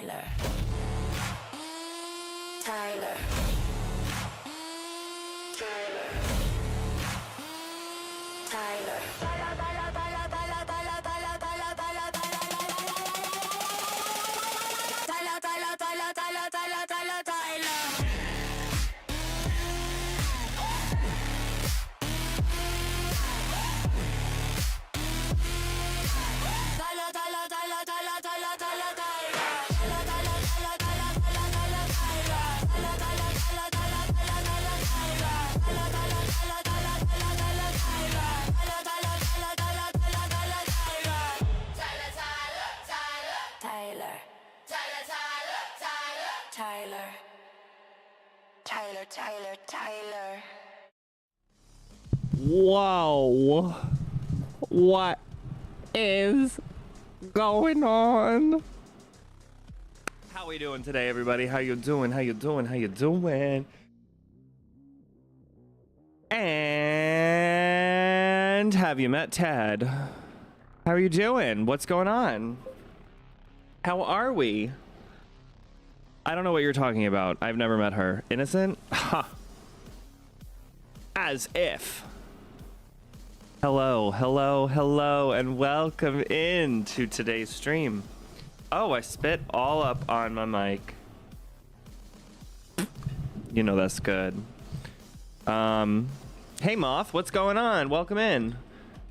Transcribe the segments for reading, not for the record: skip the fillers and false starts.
Tyler. Tyler. Tyler. Tyler. Tyler. Whoa. What is going on? How we doing today, everybody? How you doing? How you doing? How you doing? And have you met Ted? How are you doing? What's going on? How are we? I don't know what you're talking about. I've never met her. Innocent? Ha. As if. Hello, hello, hello, and welcome in to today's stream. Oh, I spit all up on my mic. You know that's good. Hey Moth, what's going on? Welcome in.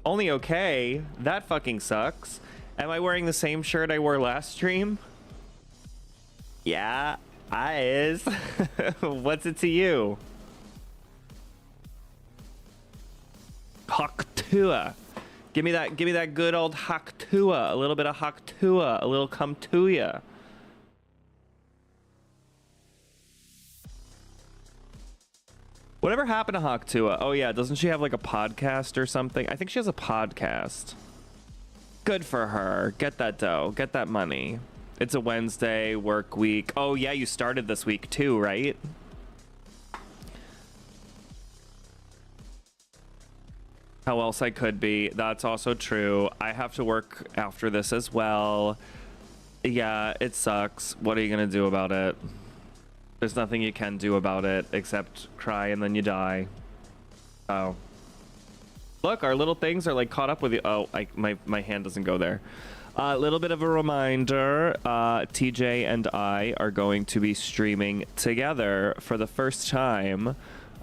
Only okay. That fucking sucks. Am I wearing the same shirt I wore last stream? Yeah, I is. What's it to you? Haktua. Give me that good old Haktua. A little bit of Haktua. A little come to ya. Whatever happened to Haktua? Oh yeah, doesn't she have like a podcast or something? I think she has a podcast. Good for her. Get that dough. Get that money. It's a Wednesday work week. Oh yeah, you started this week too, right? How else I could be. That's also true. I have to work after this as well. Yeah, it sucks. What are you gonna do about it? There's nothing you can do about it except cry and then you die. Oh. Look, our little things are like caught up with you. Oh, my hand doesn't go there. A little bit of a reminder, TJ and I are going to be streaming together for the first time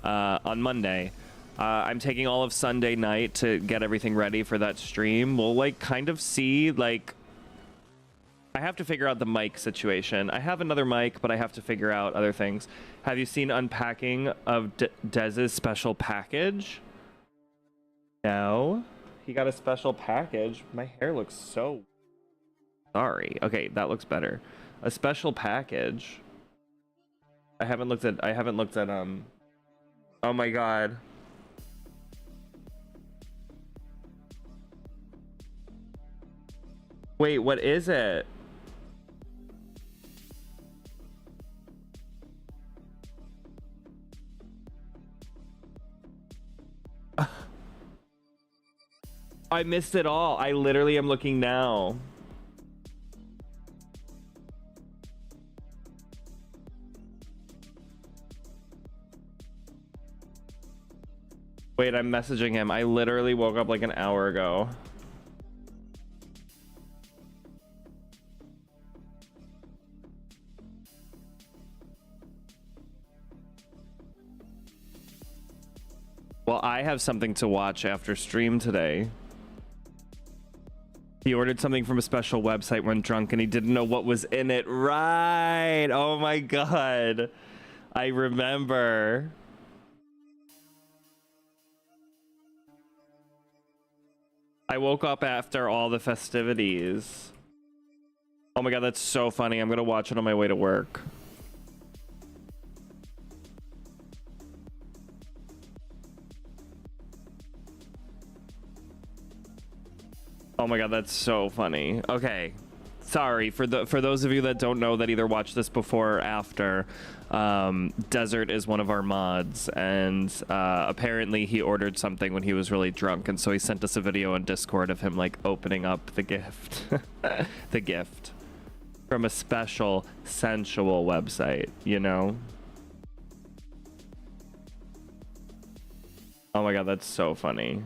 on Monday. I'm taking all of Sunday night to get everything ready for that stream. We'll like kind of see like I have to figure out the mic situation. I have another mic, but I have to figure out other things. Have you seen unpacking of Dez's special package? No. He got a special package. My hair looks so sorry. Okay, that looks better. A special package. I haven't looked at oh my god. Wait, what is it? I missed it all. I literally am looking now. Wait, I'm messaging him. I literally woke up like an hour ago. Well, I have something to watch after stream today. He ordered something from a special website when drunk and he didn't know what was in it. Right. Oh my god. I remember. I woke up after all the festivities. Oh my god, that's so funny. I'm gonna watch it on my way to work. Oh my god, that's so funny. Okay, sorry for those of you that don't know that either watched this before or after. Desert is one of our mods, and apparently he ordered something when he was really drunk, and so he sent us a video on Discord of him like opening up the gift. The gift. from a special sensual website, you know? Oh my god, that's so funny.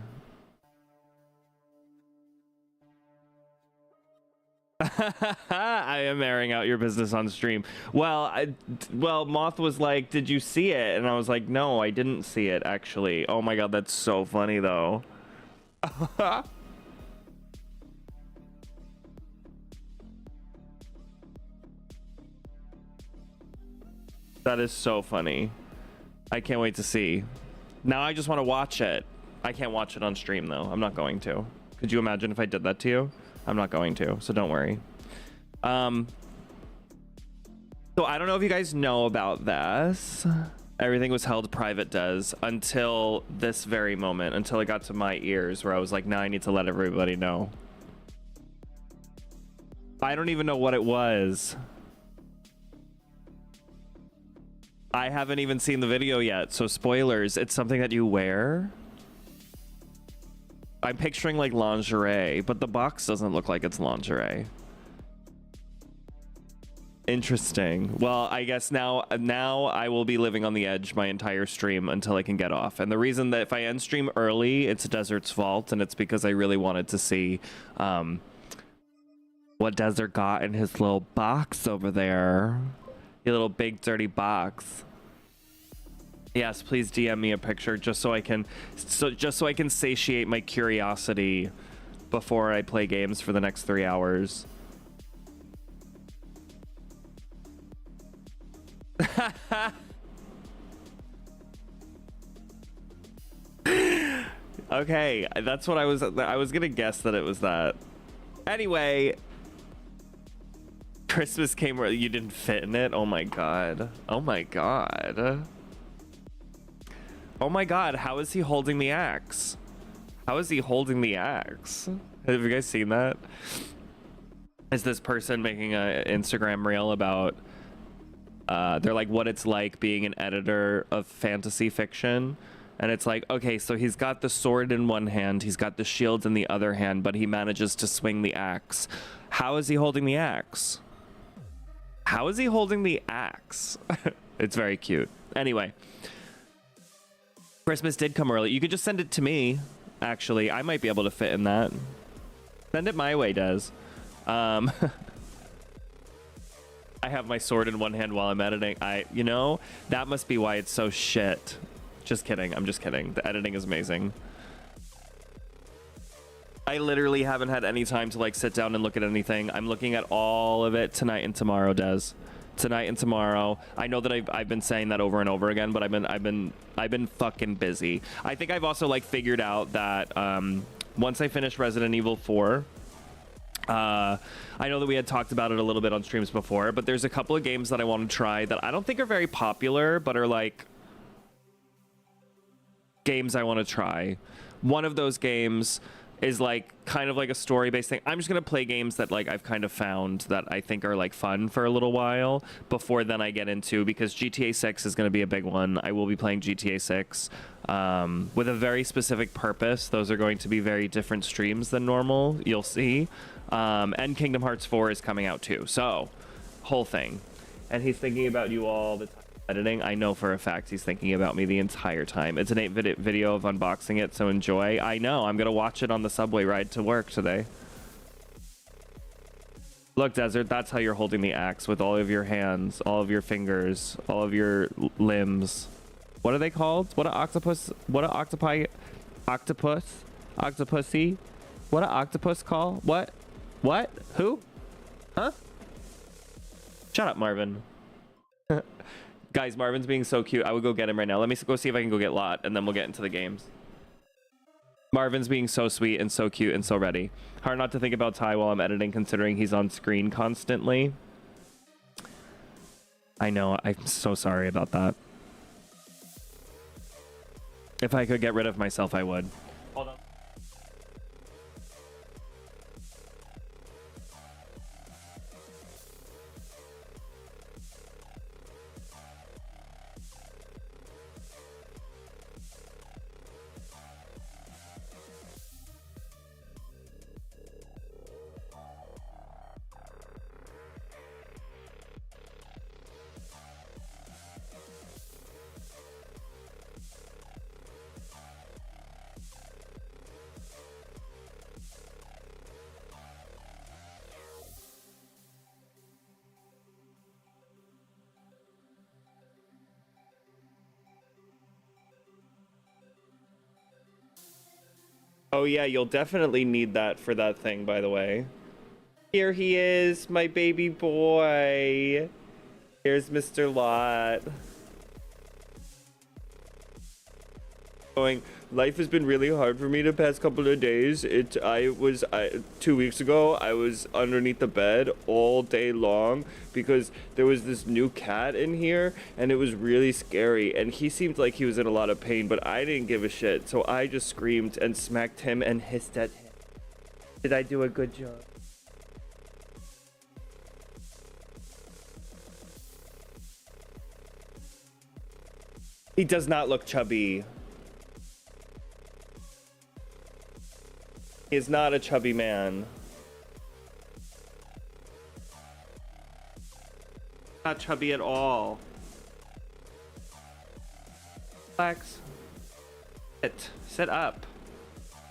I am airing out your business on stream. Well, Moth was like, "Did you see it?" And I was like, "No, I didn't see it actually." Oh my god, that's so funny though. That is so funny. I can't wait to see. Now I just want to watch it. I can't watch it on stream though. I'm not going to. Could you imagine if I did that to you? I'm not going to, so don't worry. So I don't know if you guys know about this. Everything was held private, until this very moment, until it got to my ears where I was like, now I need to let everybody know. I don't even know what it was. I haven't even seen the video yet, so spoilers. It's something that you wear. I'm picturing like lingerie, but the box doesn't look like it's lingerie. Interesting. Well, I guess now I will be living on the edge my entire stream until I can get off. And the reason that if I end stream early, it's Desert's fault, and it's because I really wanted to see what Desert got in his little box over there. Your little big dirty box. Yes, please DM me a picture just so I can satiate my curiosity before I play games for the next 3 hours. Okay, that's what I was gonna guess that it was that. Anyway, Christmas came where you didn't fit in it. Oh my god. Oh my god. Oh my god, how is he holding the axe? How is he holding the axe? Have you guys seen that? Is this person making an Instagram reel about they're like what it's like being an editor of fantasy fiction, and it's like, okay, so he's got the sword in one hand, he's got the shield in the other hand, but he manages to swing the axe. How is he holding the axe? How is he holding the axe? It's very cute. Anyway, Christmas did come early. You could just send it to me, actually. I might be able to fit in that. Send it my way, Des. I have my sword in one hand while I'm editing. You know, that must be why it's so shit. Just kidding. I'm just kidding. The editing is amazing. I literally haven't had any time to like sit down and look at anything. I'm looking at all of it tonight and tomorrow, Des. Tonight and tomorrow. I know that I've been saying that over and over again, but I've been fucking busy. I think I've also like figured out that once I finish Resident Evil 4, I know that we had talked about it a little bit on streams before, but there's a couple of games that I want to try that I don't think are very popular, but are like games I want to try. One of those games is like kind of like a story-based thing. I'm just gonna play games that like I've kind of found that I think are like fun for a little while before then I get into, because GTA 6 is gonna be a big one. I will be playing GTA 6 with a very specific purpose. Those are going to be very different streams than normal, you'll see. And Kingdom Hearts 4 is coming out too, so whole thing. And he's thinking about you all the time editing. I know for a fact he's thinking about me the entire time. It's an 8-minute video of unboxing it, so enjoy. I know, I'm gonna watch it on the subway ride to work today. Look, Desert, that's how you're holding the axe, with all of your hands, all of your fingers, all of your limbs. What are they called? What a octopus, what a octopi, octopus, octopussy, what a octopus call? What? Who? Huh? Shut up, Marvin. Guys, Marvin's being so cute. I would go get him right now. Let me go see if I can go get Lot, and then we'll get into the games. Marvin's being so sweet and so cute and so ready. Hard not to think about Ty while I'm editing, considering he's on screen constantly. I know. I'm so sorry about that. If I could get rid of myself, I would. Hold on. Oh yeah, you'll definitely need that for that thing, by the way. Here he is, my baby boy. Here's Mr. Lot. Life has been really hard for me the past couple of days. 2 weeks ago, I was underneath the bed all day long because there was this new cat in here and it was really scary, and he seemed like he was in a lot of pain, but I didn't give a shit, so I just screamed and smacked him and hissed at him. Did I do a good job? He does not look chubby. He is not a chubby man. Not chubby at all. Relax. Sit. Sit up.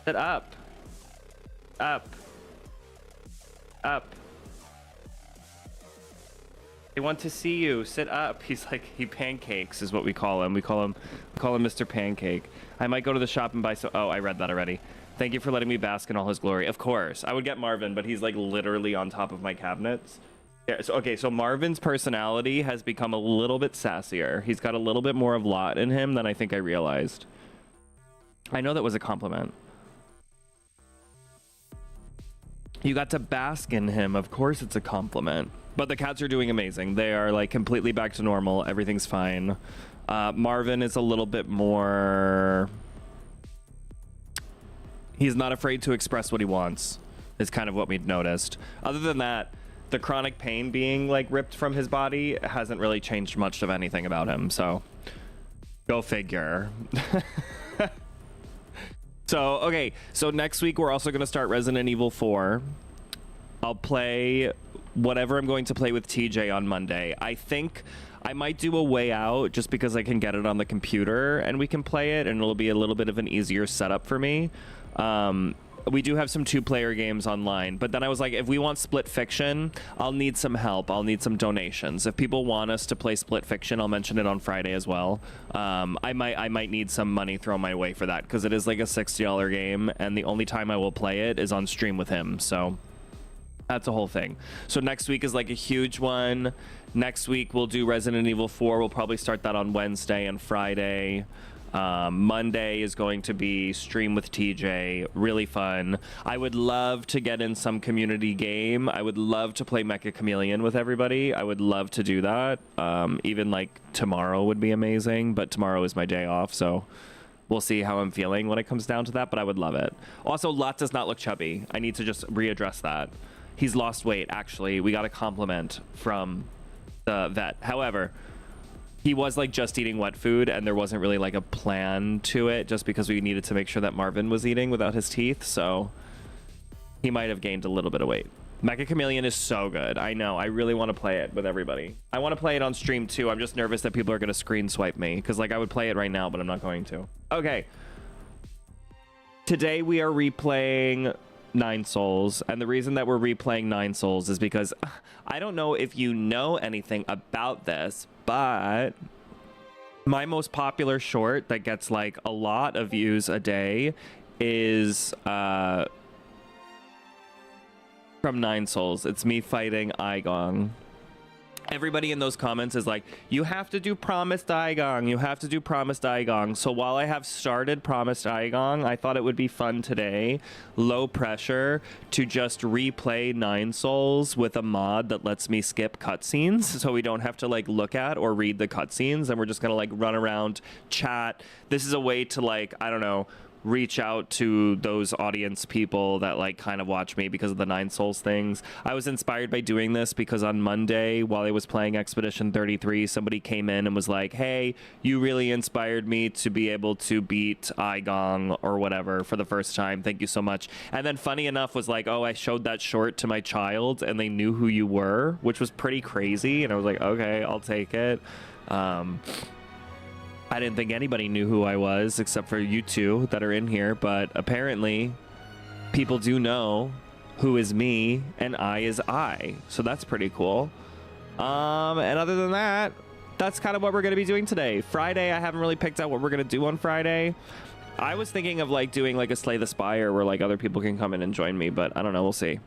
Sit up. Up. Up. They want to see you. Sit up. He's like, he pancakes is what we call him. We call him Mr. Pancake. I might go to the shop and buy some. Oh, I read that already. Thank you for letting me bask in all his glory. Of course. I would get Marvin, but he's like literally on top of my cabinets. Yeah, so Marvin's personality has become a little bit sassier. He's got a little bit more of Lot in him than I think I realized. I know that was a compliment. You got to bask in him. Of course it's a compliment. But the cats are doing amazing. They are like completely back to normal. Everything's fine. Marvin is a little bit more... He's not afraid to express what he wants, is kind of what we've noticed. Other than that, the chronic pain being like ripped from his body hasn't really changed much of anything about him. So go figure. So, okay. So next week, we're also going to start Resident Evil 4. I'll play whatever I'm going to play with TJ on Monday. I think I might do a way out just because I can get it on the computer and we can play it, and it'll be a little bit of an easier setup for me. We do have some 2-player games online, but then I was like, if we want Split Fiction, I'll need some help. I'll need some donations. If people want us to play Split Fiction, I'll mention it on Friday as well. I might need some money thrown my way for that because it is like a $60 game, and the only time I will play it is on stream with him. So that's a whole thing. So next week is like a huge one. Next week we'll do Resident Evil 4. We'll probably start that on Wednesday and Friday. Monday is going to be stream with TJ. Really fun. I would love to get in some community game. I would love to play Mecha Chameleon with everybody. I would love to do that. Even like tomorrow would be amazing, but tomorrow is my day off, so we'll see how I'm feeling when it comes down to that, but I would love it. Also, Lot does not look chubby. I need to just readdress that. He's lost weight, actually. We got a compliment from the vet. However, he was like just eating wet food, and there wasn't really like a plan to it just because we needed to make sure that Marvin was eating without his teeth. So he might have gained a little bit of weight. Mecha Chameleon is so good. I know. I really want to play it with everybody. I want to play it on stream too. I'm just nervous that people are going to screen swipe me because like I would play it right now, but I'm not going to. Okay. Today we are replaying Nine Souls, and the reason that we're replaying Nine Souls is because I don't know if you know anything about this, but my most popular short that gets like a lot of views a day is from Nine Souls. It's me fighting Aigong. Everybody in those comments is like, you have to do Promised Aigong. You have to do Promised Aigong. So while I have started Promised Aigong, I thought it would be fun today, low pressure, to just replay Nine Souls with a mod that lets me skip cutscenes. So we don't have to like look at or read the cutscenes, and we're just gonna like run around, chat. This is a way to like, I don't know, reach out to those audience people that like kind of watch me because of the Nine Souls things. I was inspired by doing this because on Monday while I was playing Expedition 33, somebody came in and was like, hey, you really inspired me to be able to beat Aigong or whatever for the first time. Thank you so much. And then funny enough was like, oh, I showed that short to my child and they knew who you were, which was pretty crazy. And I was like, okay, I'll take it. I didn't think anybody knew who I was except for you two that are in here, but apparently people do know who is me and I is I. So that's pretty cool. And other than that, that's kind of what we're going to be doing today. Friday, I haven't really picked out what we're going to do on Friday. I was thinking of like doing like a Slay the Spire where like other people can come in and join me, but I don't know. We'll see.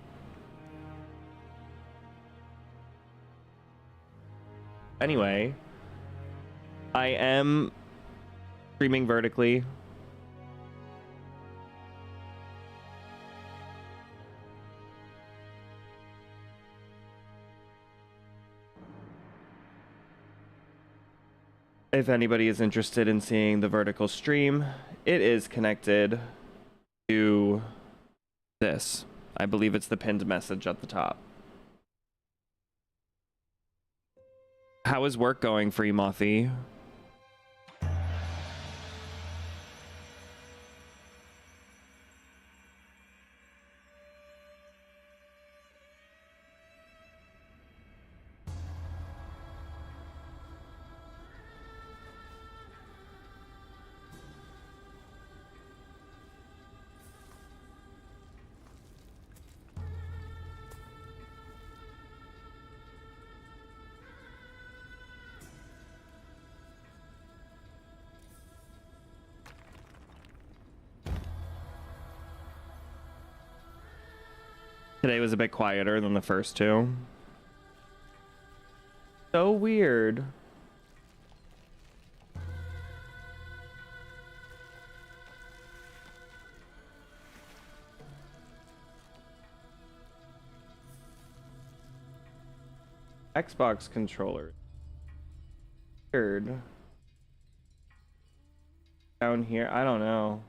Anyway, I am streaming vertically. If anybody is interested in seeing the vertical stream, it is connected to this. I believe it's the pinned message at the top. How is work going for you, Mothy? Today was a bit quieter than the first two. So weird. Xbox controller. Weird. Down here, I don't know.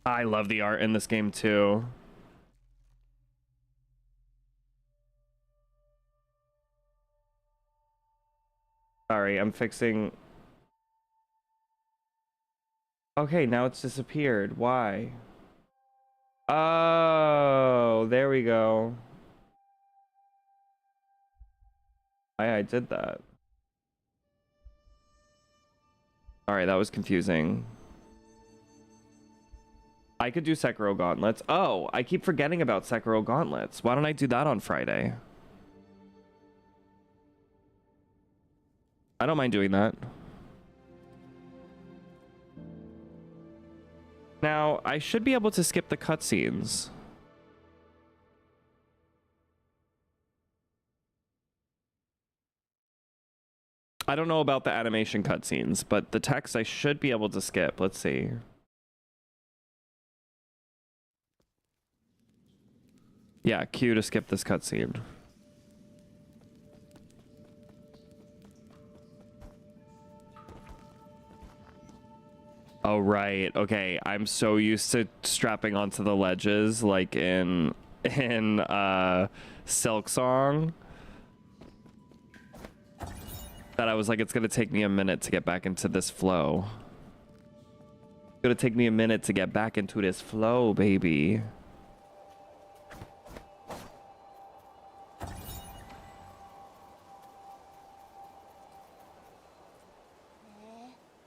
I love the art in this game too. Sorry, I'm fixing. Okay, now it's disappeared. Why? Oh, there we go. I did that. Sorry, that was confusing. I could do Sekiro Gauntlets. Oh, I keep forgetting about Sekiro Gauntlets. Why don't I do that on Friday? I don't mind doing that. Now, I should be able to skip the cutscenes. I don't know about the animation cutscenes, but the text I should be able to skip. Let's see. Yeah, Q to skip this cutscene. Oh, right. Okay, I'm so used to strapping onto the ledges like in Silk Song that I was like, it's gonna take me a minute to get back into this flow. It's gonna take me a minute to get back into this flow, baby.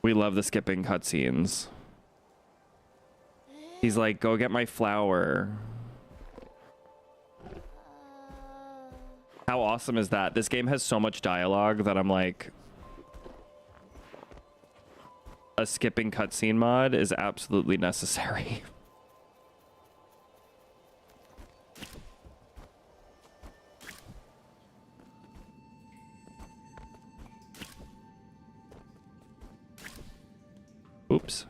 We love the skipping cutscenes. He's like, go get my flower. How awesome is that? This game has so much dialogue that I'm like, a skipping cutscene mod is absolutely necessary. Oops.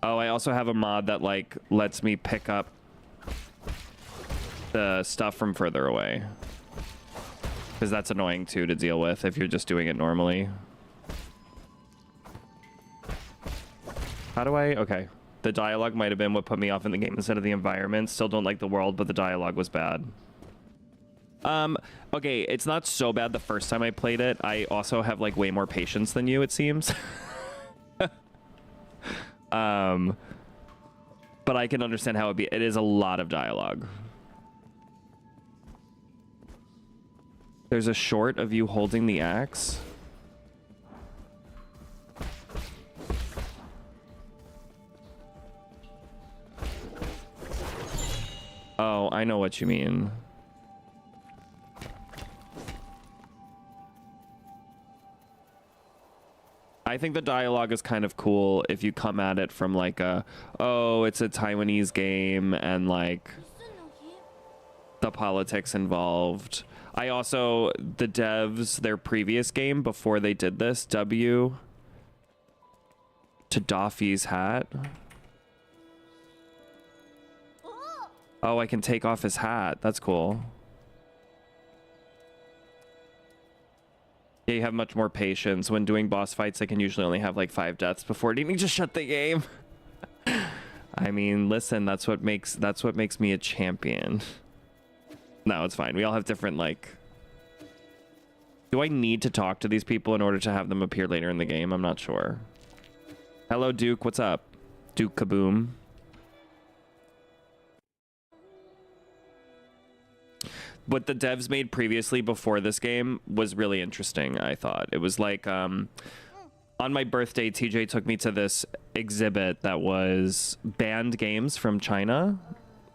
Oh, I also have a mod that like lets me pick up the stuff from further away. Because that's annoying too to deal with if you're just doing it normally. How do I? Okay. The dialogue might have been what put me off in the game instead of the environment. Still don't like the world, but the dialogue was bad. Okay, it's not so bad the first time I played it. I also have like way more patience than you, it seems. But I can understand how it is a lot of dialogue. There's a short of you holding the axe. I know what you mean. I think the dialogue is kind of cool if you come at it from like a, oh, it's a Taiwanese game and like the politics involved. I also, the devs, their previous game before they did this, W to Doffy's hat. Oh, I can take off his hat. That's cool. Yeah, you have much more patience. When doing boss fights, I can usually only have like 5 deaths before needing to shut the game. I mean, listen, that's what makes me a champion. No, it's fine. We all have different, like... Do I need to talk to these people in order to have them appear later in the game? I'm not sure. Hello, Duke. What's up? Duke Kaboom. What the devs made previously before this game was really interesting, I thought. It was like, on my birthday, TJ took me to this exhibit that was banned games from China,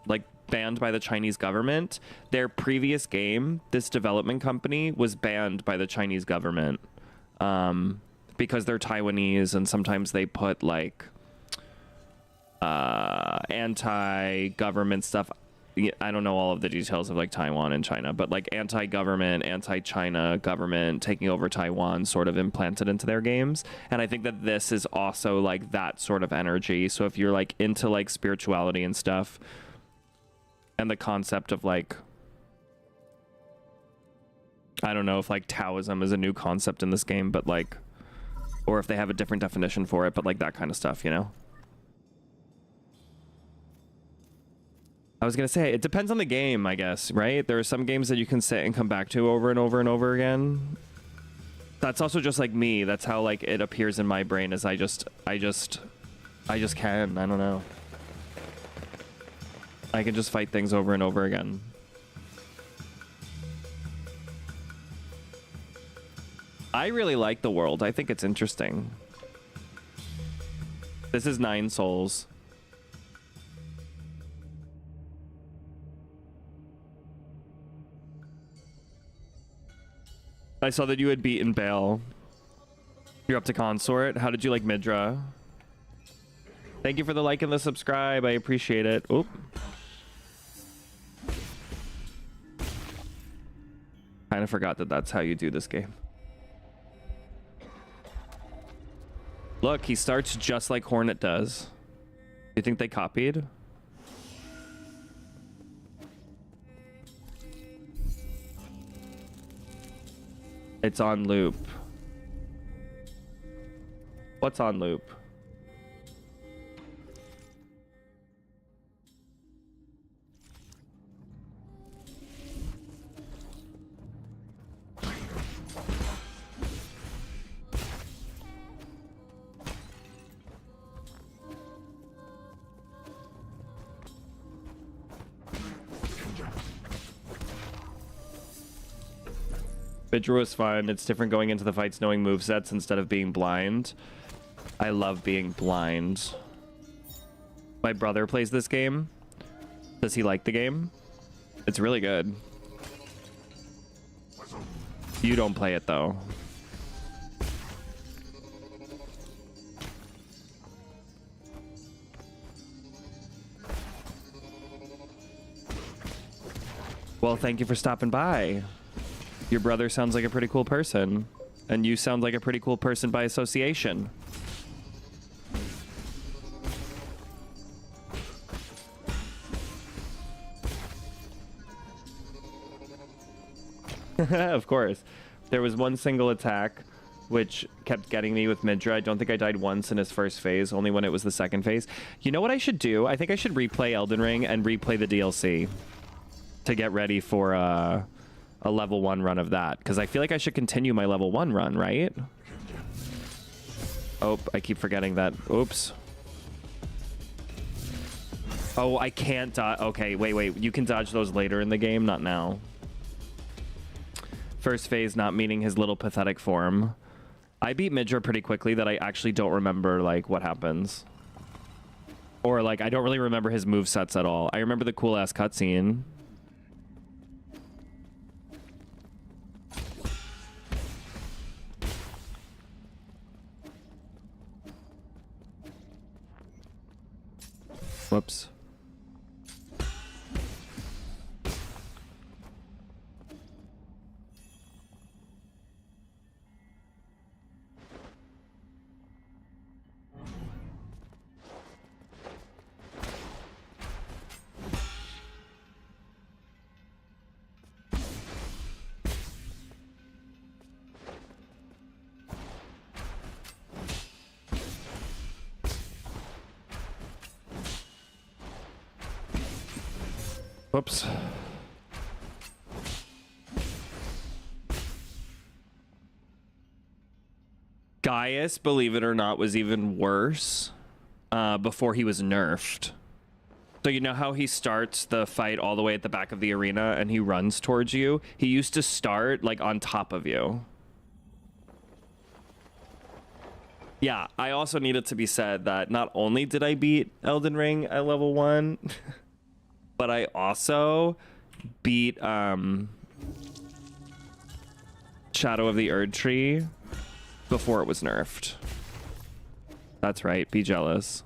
like banned by the Chinese government. Their previous game, this development company, was banned by the Chinese government because they're Taiwanese and sometimes they put like anti-government stuff. I don't know all of the details of like Taiwan and China, but like anti-government, anti-China government taking over Taiwan sort of implanted into their games. And I think that this is also like that sort of energy. So if you're like into like spirituality and stuff and the concept of like, I don't know if like Taoism is a new concept in this game, but like, or if they have a different definition for it, but like that kind of stuff, you know? I was going to say, it depends on the game, I guess, right? There are some games that you can sit and come back to over and over and over again. That's also just like me. That's how like it appears in my brain is I just can. I don't know. I can just fight things over and over again. I really like the world. I think it's interesting. This is 9 souls. I saw that you had beaten Bale. You're up to Consort. How did you like Midra? Thank you for the like and the subscribe. I appreciate it. Oop. Kind of forgot that that's how you do this game. Look, he starts just like Hornet does. You think they copied? It's on loop. What's on loop? Vidra was fun. It's different going into the fights knowing movesets instead of being blind. I love being blind. My brother plays this game. Does he like the game? It's really good. You don't play it though. Well, thank you for stopping by. Your brother sounds like a pretty cool person. And you sound like a pretty cool person by association. Of course. There was one single attack which kept getting me with Midra. I don't think I died once in his first phase, only when it was the second phase. You know what I should do? I think I should replay Elden Ring and replay the DLC to get ready for a level 1 run of that, because I feel like I should continue my level 1 run, right? Oh, I keep forgetting that. Oops. Oh, I can't dodge. Okay, wait. You can dodge those later in the game, not now. First phase not meeting his little pathetic form. I beat Midra pretty quickly that I actually don't remember, like, what happens. Or, like, I don't really remember his movesets at all. I remember the cool-ass cutscene. Whoops. Whoops. Gaius, believe it or not, was even worse before he was nerfed. So you know how he starts the fight all the way at the back of the arena and he runs towards you? He used to start like on top of you. Yeah, I also need it to be said that not only did I beat Elden Ring at level 1, but I also beat Shadow of the Erd Tree before it was nerfed. That's right, be jealous.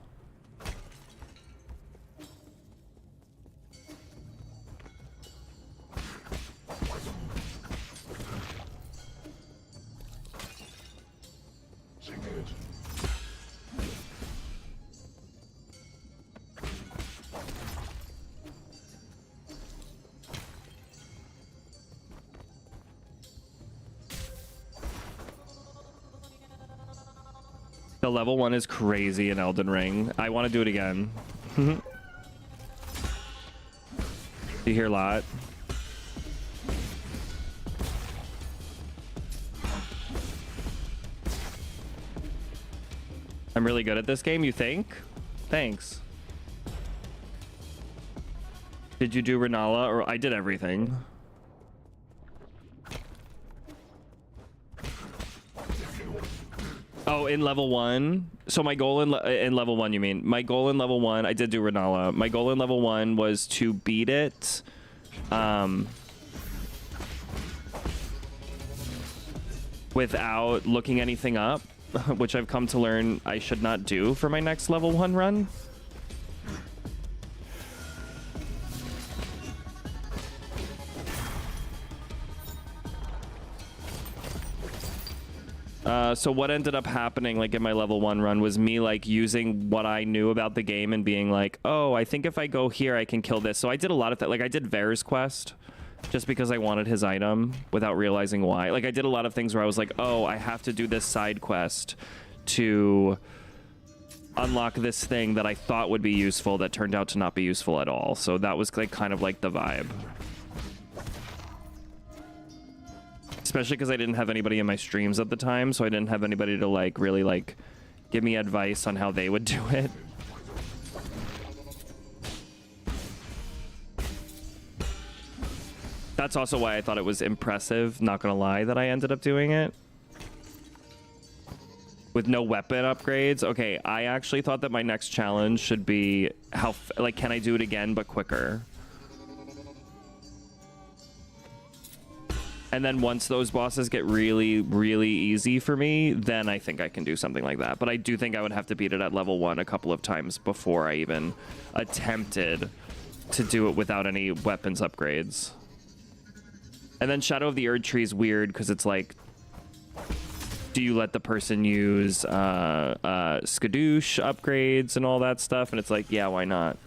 The level 1 is crazy in Elden Ring. I want to do it again. You hear a lot? I'm really good at this game, you think? Thanks. Did you do Renala? Or I did everything. Oh, in level 1. So my goal in level 1, you mean? My goal in level 1, I did do Renala. My goal in level 1 was to beat it. Without looking anything up, which I've come to learn I should not do for my next level 1 run. So what ended up happening like in my level 1 run was me like using what I knew about the game and being like, oh, I think if I go here I can kill this. So I did a lot of that. Like I did Var's quest just because I wanted his item without realizing why. Like I did a lot of things where I was like, oh, I have to do this side quest to unlock this thing that I thought would be useful that turned out to not be useful at all. So that was like kind of like the vibe. Especially because I didn't have anybody in my streams at the time, so I didn't have anybody to like really like give me advice on how they would do it. That's also why I thought it was impressive, not gonna lie, that I ended up doing it. With no weapon upgrades. Okay, I actually thought that my next challenge should be how, like, can I do it again but quicker? And then once those bosses get really, really easy for me, then I think I can do something like that. But I do think I would have to beat it at level 1 a couple of times before I even attempted to do it without any weapons upgrades. And then Shadow of the Erd Tree is weird because it's like, do you let the person use skadoosh upgrades and all that stuff? And it's like, yeah, why not?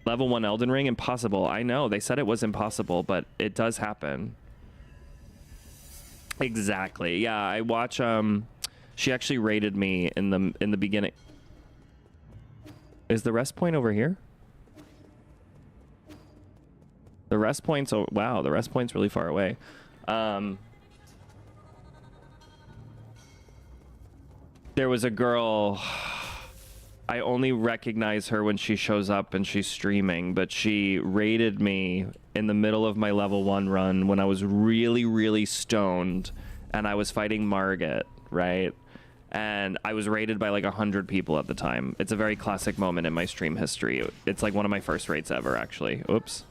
Level 1 Elden Ring, impossible. I know, they said it was impossible, but it does happen. Exactly. Yeah, I watch she actually rated me in the beginning. Is the rest point over here? The rest point's, oh wow, the rest point's really far away. There was a girl, I only recognize her when she shows up and she's streaming, but she raided me in the middle of my level 1 run when I was really, really stoned and I was fighting Margit, right? And I was raided by like 100 people at the time. It's a very classic moment in my stream history. It's like one of my first raids ever, actually. Oops.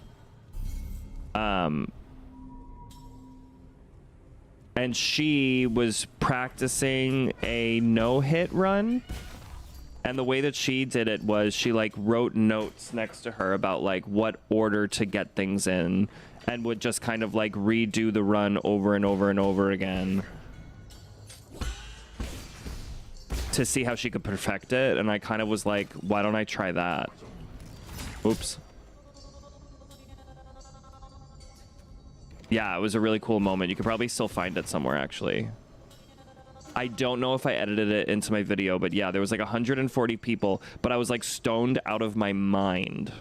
And she was practicing a no-hit run And the way that she did it was she like wrote notes next to her about like what order to get things in, and would just kind of like redo the run over and over and over again to see how she could perfect it. And I kind of was like, why don't I try that? Oops. Yeah, it was a really cool moment. You could probably still find it somewhere, actually. I don't know if I edited it into my video, but yeah, there was like 140 people, but I was like stoned out of my mind.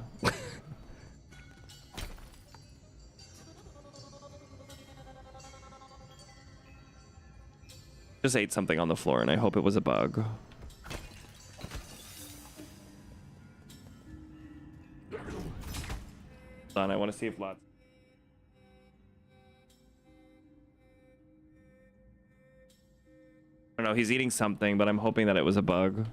Just ate something on the floor, and I hope it was a bug. Hold on, I want to see if lots. I don't know, he's eating something, but I'm hoping that it was a bug.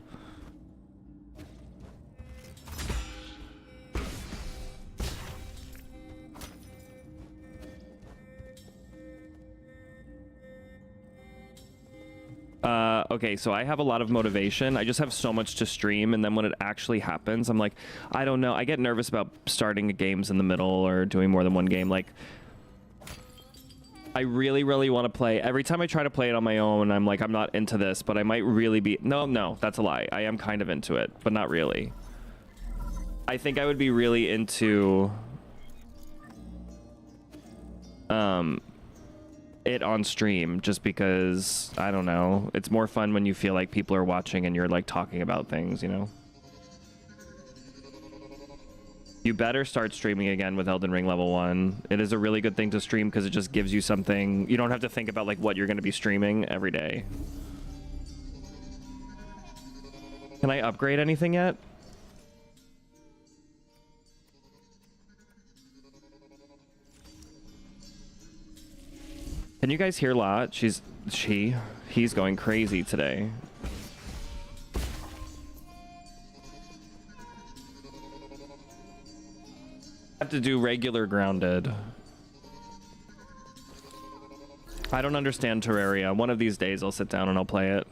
Okay, so I have a lot of motivation. I just have so much to stream, and then when it actually happens, I'm like, I don't know. I get nervous about starting games in the middle or doing more than one game. Like, I really, really want to play. Every time I try to play it on my own, I'm like, I'm not into this, but I might really be. No, that's a lie. I am kind of into it, but not really. I think I would be really into it on stream, just because, I don't know, it's more fun when you feel like people are watching and you're like talking about things, you know? You better start streaming again with Elden Ring level 1. It is a really good thing to stream because it just gives you something. You don't have to think about like what you're going to be streaming every day. Can I upgrade anything yet? Can you guys hear Lot? He's going crazy today. Have to do regular grounded. I don't understand Terraria. One of these days I'll sit down and I'll play it.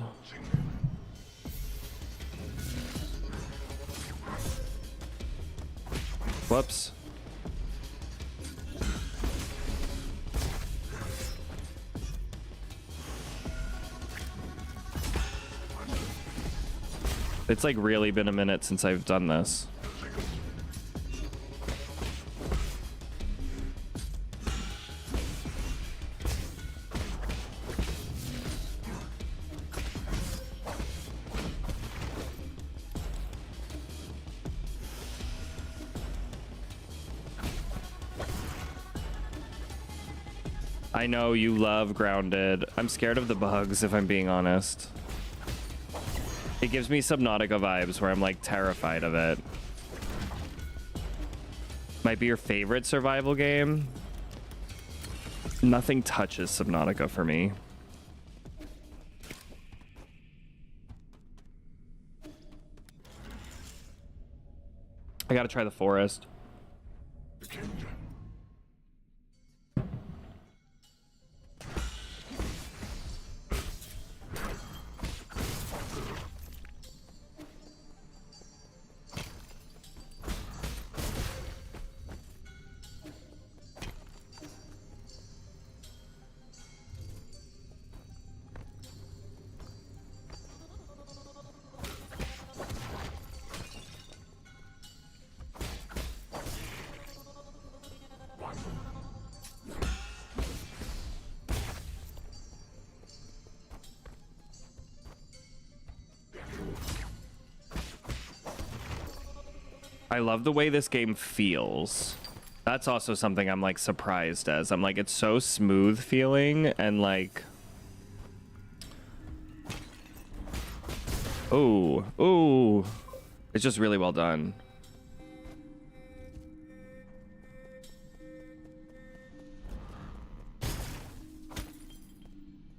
Whoops. It's like really been a minute since I've done this. I know you love Grounded. I'm scared of the bugs, if I'm being honest. It gives me Subnautica vibes where I'm like terrified of it. Might be your favorite survival game. Nothing touches Subnautica for me. I gotta try the forest. I love the way this game feels. That's also something I'm like surprised as. I'm like, it's so smooth feeling and like... Ooh. It's just really well done.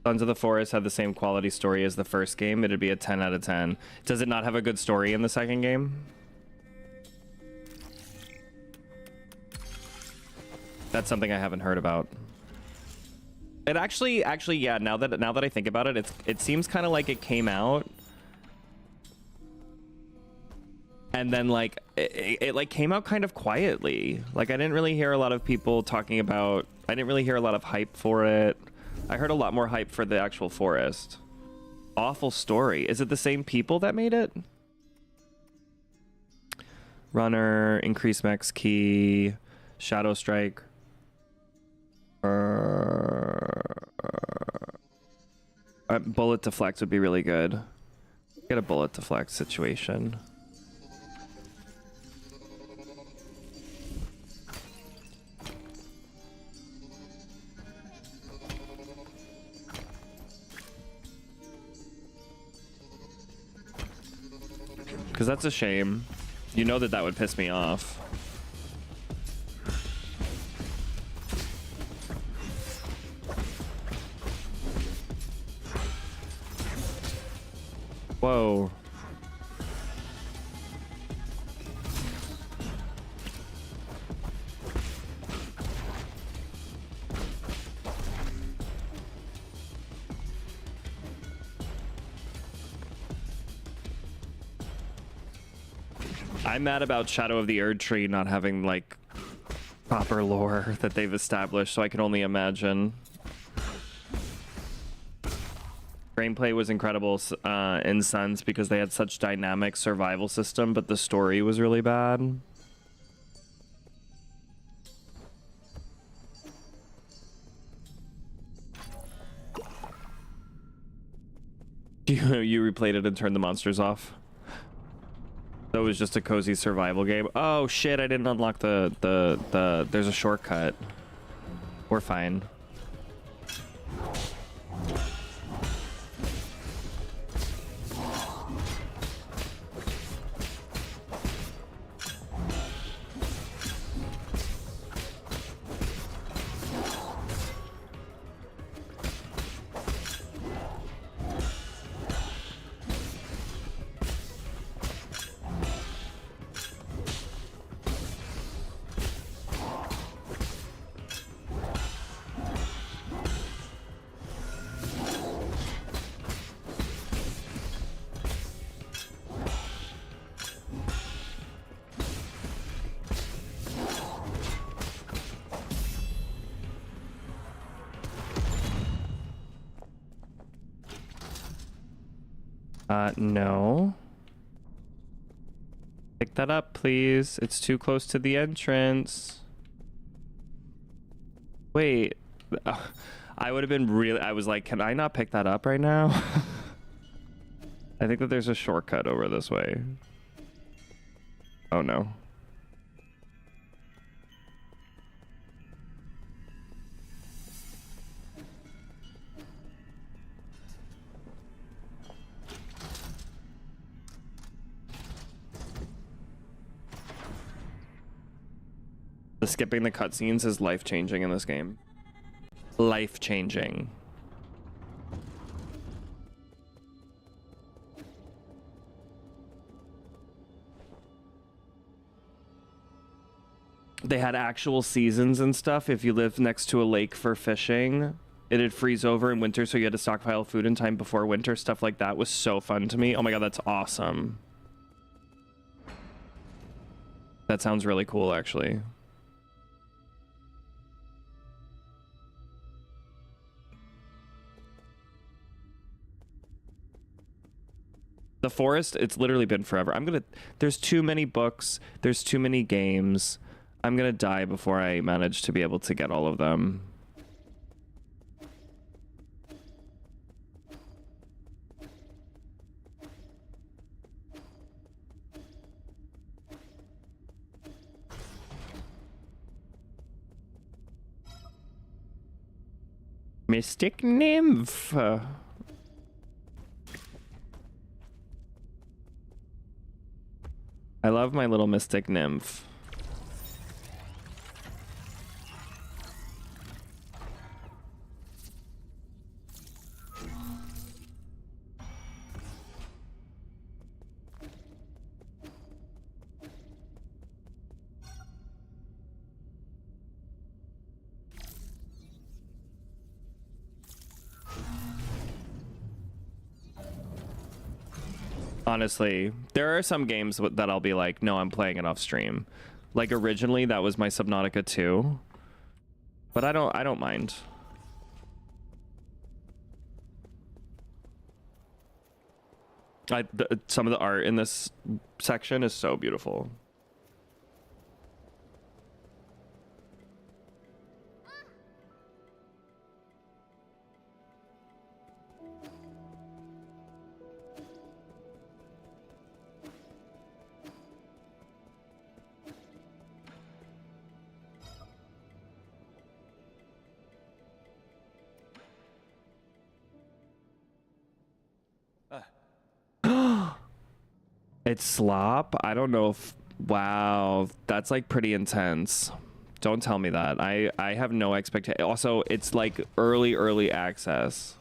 Sons of the Forest had the same quality story as the first game. It'd be a 10 out of 10. Does it not have a good story in the second game? That's something I haven't heard about. It actually, yeah. Now that I think about it, it seems kind of like it came out and then like it like came out kind of quietly. Like I didn't really hear a lot of people talking about. I didn't really hear a lot of hype for it. I heard a lot more hype for the actual forest. Awful story. Is it the same people that made it? Runner, increase max key, shadow strike. Bullet deflect would be really good. Get a bullet deflect situation. Because that's a shame. You know that would piss me off. Whoa. I'm mad about Shadow of the Erd Tree not having like proper lore that they've established, so I can only imagine. Gameplay was incredible in Suns because they had such dynamic survival system, but the story was really bad. You replayed it and turned the monsters off. That was just a cozy survival game. Oh shit, I didn't unlock the there's a shortcut. We're fine. No. Pick that up, please. It's too close to the entrance. Wait. I would have been really... I was like, can I not pick that up right now? I think that there's a shortcut over this way. Oh, no. Skipping the cutscenes is life-changing in this game. Life-changing. They had actual seasons and stuff. If you lived next to a lake for fishing, it'd freeze over in winter, so you had to stockpile food in time before winter. Stuff like that was so fun to me. Oh my god, that's awesome. That sounds really cool, actually. The forest, it's literally been forever. There's too many books, there's too many games. I'm gonna die before I manage to be able to get all of them. Mystic Nymph. I love my little Mystic Nymph. Honestly, there are some games that I'll be like, no, I'm playing it off stream. Like originally that was my Subnautica 2. But I don't mind. Some of the art in this section is so beautiful. It's slop? I don't know if... Wow, that's like pretty intense. Don't tell me that. I have no expectation. Also, it's like early access.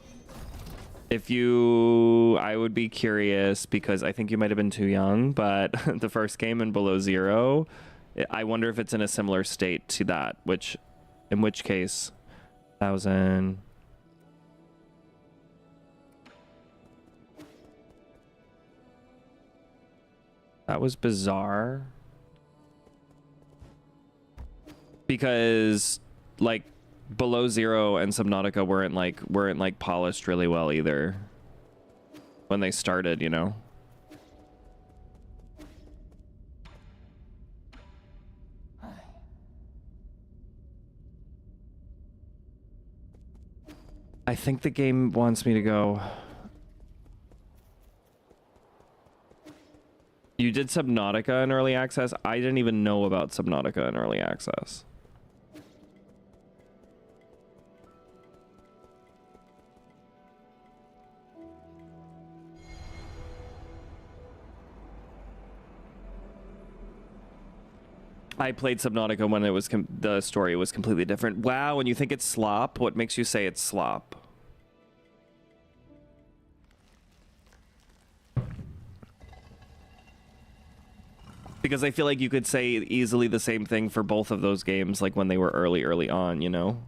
If you... I would be curious because I think you might have been too young, but the first game in Below Zero, I wonder if it's in a similar state to that, which... In which case... 1,000... That was bizarre. Because like Below Zero and Subnautica weren't like polished really well either when they started, you know. I think the game wants me to go. You did Subnautica in early access? I didn't even know about Subnautica in early access. I played Subnautica when it was the story was completely different. Wow, and you think it's slop? What makes you say it's slop? Because I feel like you could say easily the same thing for both of those games, like when they were early on, you know?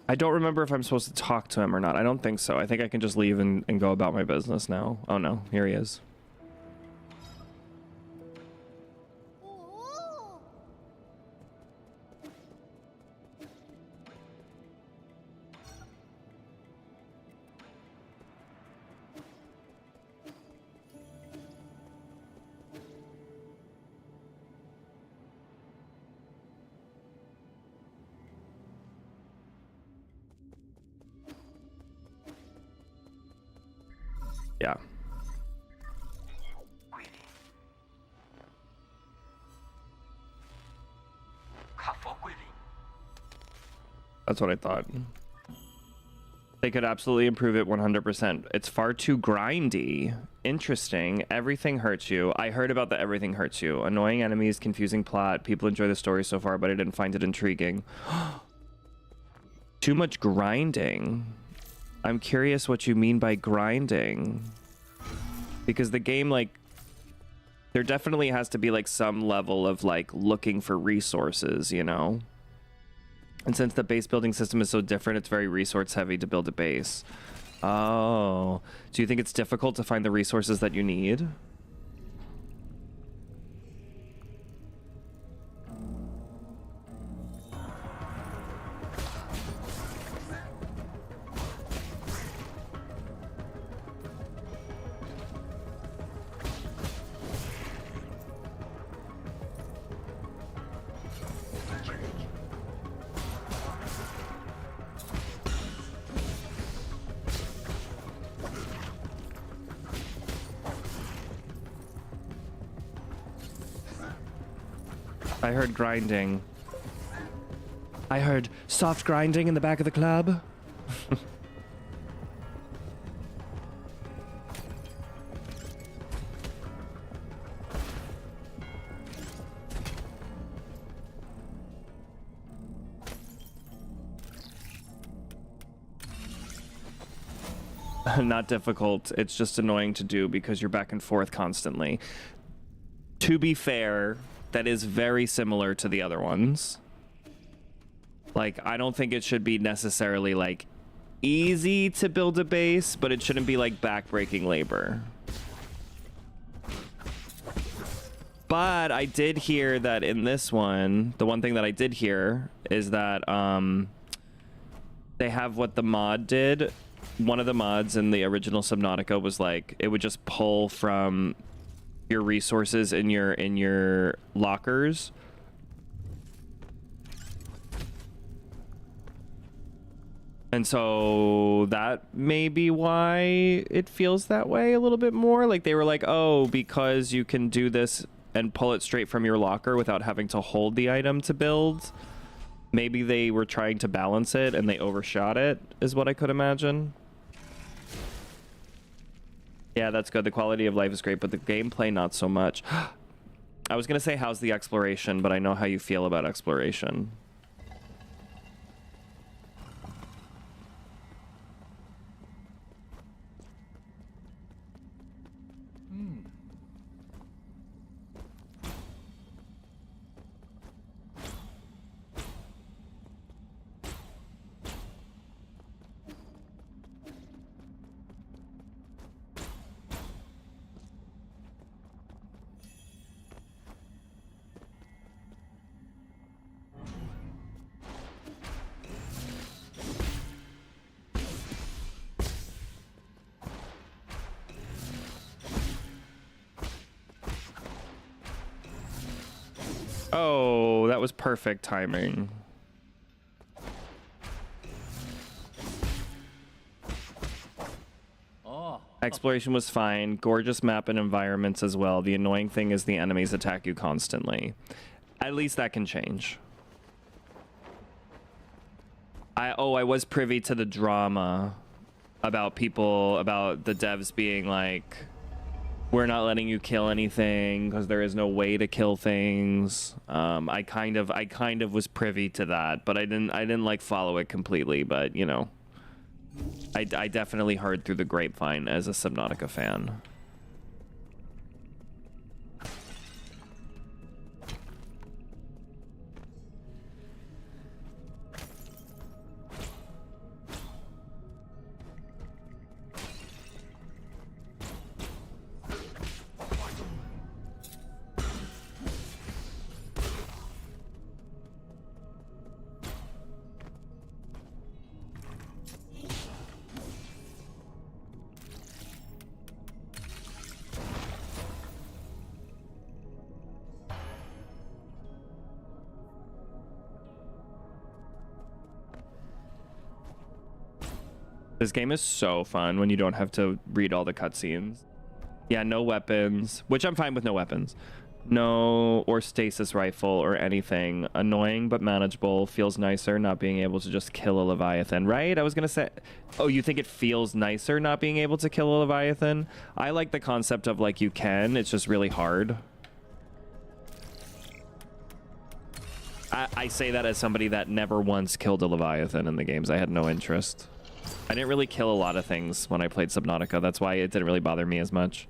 I don't remember if I'm supposed to talk to him or not. I don't think so. I think I can just leave and go about my business now. Oh no, here he is. Yeah. That's what I thought. They could absolutely improve it 100%. It's far too grindy. Interesting. Everything hurts you. I heard about the everything hurts you. Annoying enemies, confusing plot. People enjoy the story so far, but I didn't find it intriguing. Too much grinding. I'm curious what you mean by grinding. Because the game, like, there definitely has to be, like, some level of, like, looking for resources, you know? And since the base building system is so different, it's very resource heavy to build a base. Oh. Do you think it's difficult to find the resources that you need? I heard grinding. I heard soft grinding in the back of the club. Not difficult. It's just annoying to do because you're back and forth constantly. To be fair, that is very similar to the other ones. Like, I don't think it should be necessarily, like, easy to build a base, but it shouldn't be, like, backbreaking labor. But I did hear that in this one, the one thing that I did hear is that they have what the mod did. One of the mods in the original Subnautica was, like, it would just pull from your resources in your lockers. And so that may be why it feels that way a little bit more. Like, they were like, oh, because you can do this and pull it straight from your locker without having to hold the item to build. Maybe they were trying to balance it and they overshot it, is what I could imagine. Yeah, that's good. The quality of life is great, but the gameplay not so much. I was going to say, how's the exploration, but I know how you feel about exploration. Oh, that was perfect timing. Oh. Exploration was fine. Gorgeous map and environments as well. The annoying thing is the enemies attack you constantly. At least that can change. I was privy to the drama about the devs being like, we're not letting you kill anything because there is no way to kill things. I kind of was privy to that, but I didn't like follow it completely. But you know, I definitely heard through the grapevine as a Subnautica fan. This game is so fun when you don't have to read all the cutscenes. Yeah, no weapons, which I'm fine with no weapons. No, or stasis rifle or anything. Annoying but manageable. Feels nicer not being able to just kill a Leviathan, right? I was gonna say, oh, you think it feels nicer not being able to kill a Leviathan? I like the concept of like you can, it's just really hard. I say that as somebody that never once killed a Leviathan in the games. I had no interest. I didn't really kill a lot of things when I played Subnautica. That's why it didn't really bother me as much.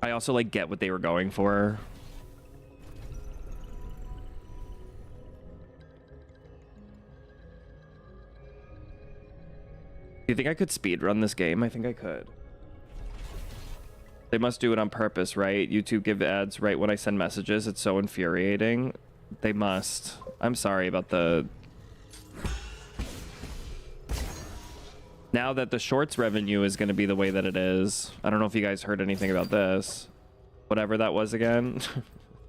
I also like get what they were going for. Do you think I could speedrun this game? I think I could. They must do it on purpose, right? YouTube give ads right when I send messages. It's so infuriating. They must. I'm sorry about the... Now that the shorts revenue is going to be the way that it is. I don't know if you guys heard anything about this. Whatever that was again.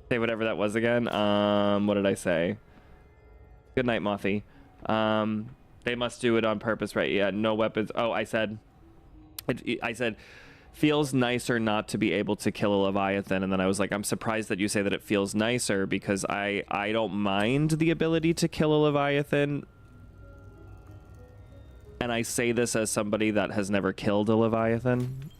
Say whatever that was again. What did I say? Good night, Mothy. They must do it on purpose, right? Yeah, no weapons. Oh, I said feels nicer not to be able to kill a Leviathan, and then I was like, I'm surprised that you say that it feels nicer, because I don't mind the ability to kill a Leviathan. And I say this as somebody that has never killed a Leviathan.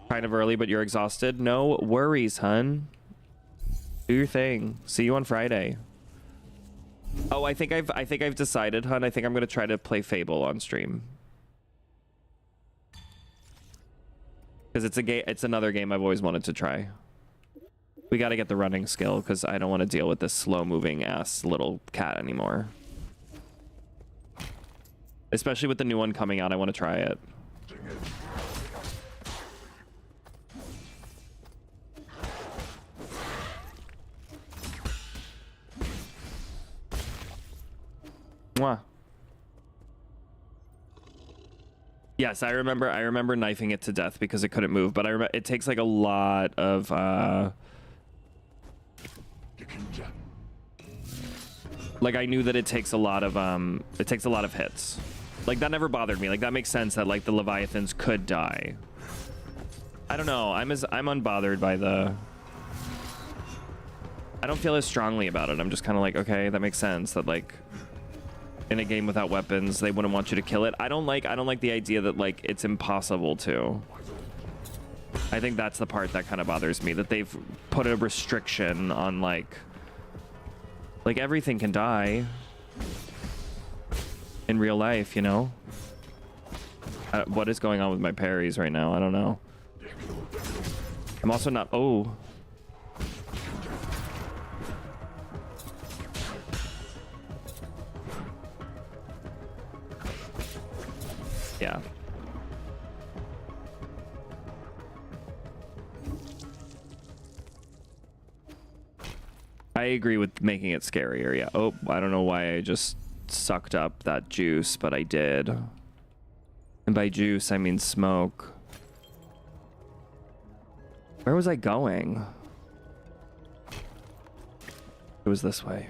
Kind of early, but you're exhausted. No worries, hun. Do your thing. See you on Friday. Oh, I think I've decided, hun. I think I'm gonna try to play Fable on stream. Because it's a game. It's another game I've always wanted to try. We got to get the running skill, because I don't want to deal with this slow-moving ass little cat anymore. Especially with the new one coming out, I want to try it. Mwah. Yes, I remember knifing it to death because it couldn't move, but it takes like a lot of like I knew that it takes a lot of hits. Like that never bothered me. Like that makes sense that like the Leviathans could die. I don't know. I'm unbothered by the. I don't feel as strongly about it. I'm just kind of like, okay, that makes sense that like in a game without weapons, they wouldn't want you to kill it. I don't like the idea that like it's impossible to. I think that's the part that kind of bothers me, that they've put a restriction on like everything can die in real life, you know? What is going on with my parries right now? I don't know. I'm also not... Oh. Yeah. I agree with making it scarier, yeah. Oh, I don't know why I just sucked up that juice, but I did. And by juice, I mean smoke. Where was I going? It was this way.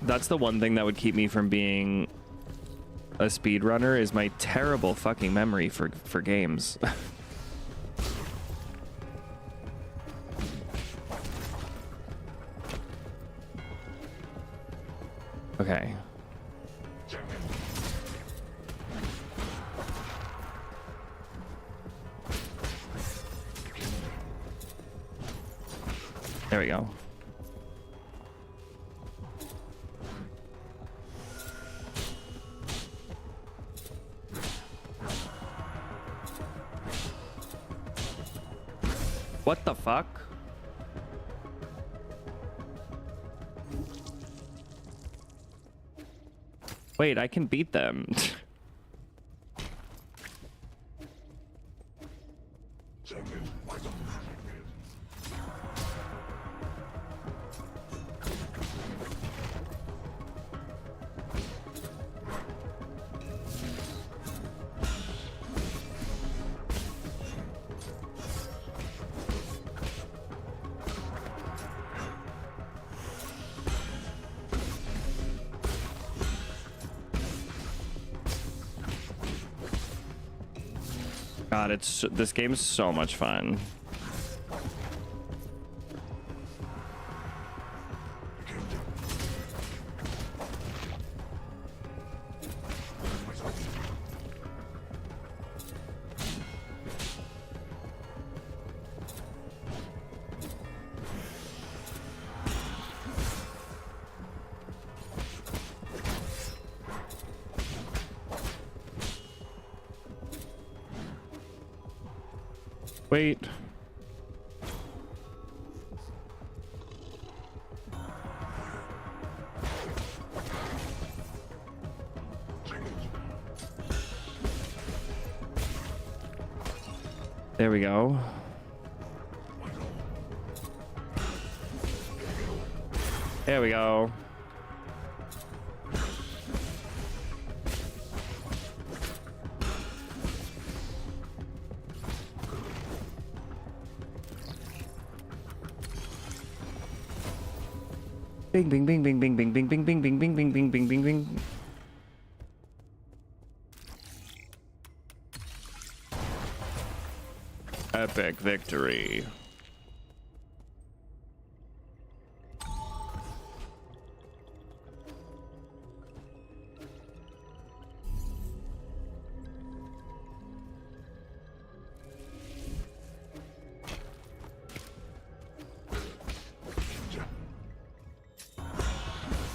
That's the one thing that would keep me from being a speedrunner, is my terrible fucking memory for games. Okay. There we go. What the fuck? Wait, I can beat them. God, this game is so much fun. Wait. There we go. There we go. Bing, bing, bing, bing, bing, bing, bing, bing, bing, bing, bing, bing, bing, bing, bing, bing. Epic victory.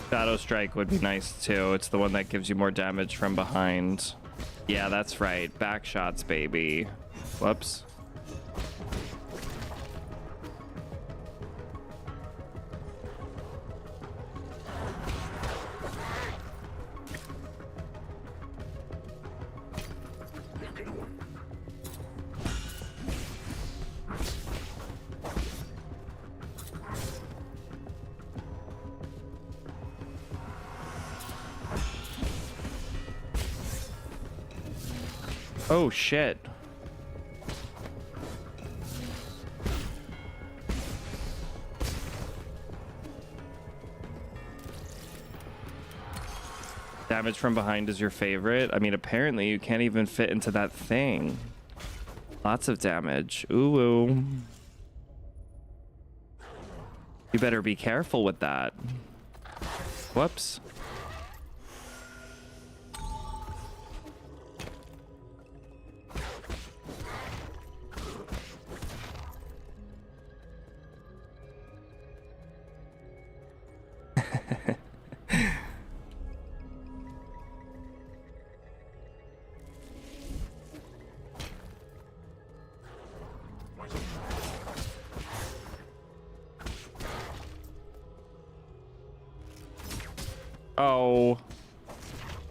Shadow Strike would be nice too. It's the one that gives you more damage from behind. Yeah, that's right. Back shots, baby. Whoops. Oh shit. Damage from behind is your favorite? I mean, apparently you can't even fit into that thing. Lots of damage. Ooh, ooh. You better be careful with that. Whoops. Oh,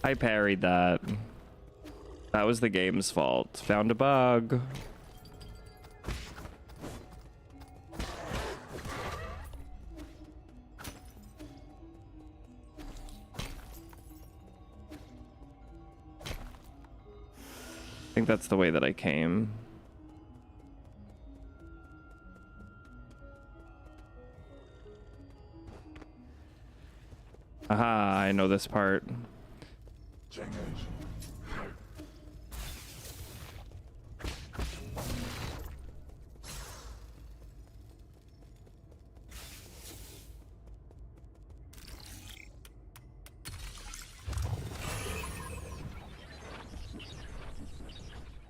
I parried that. That was the game's fault. Found a bug. I think that's the way that I came. Aha, I know this part.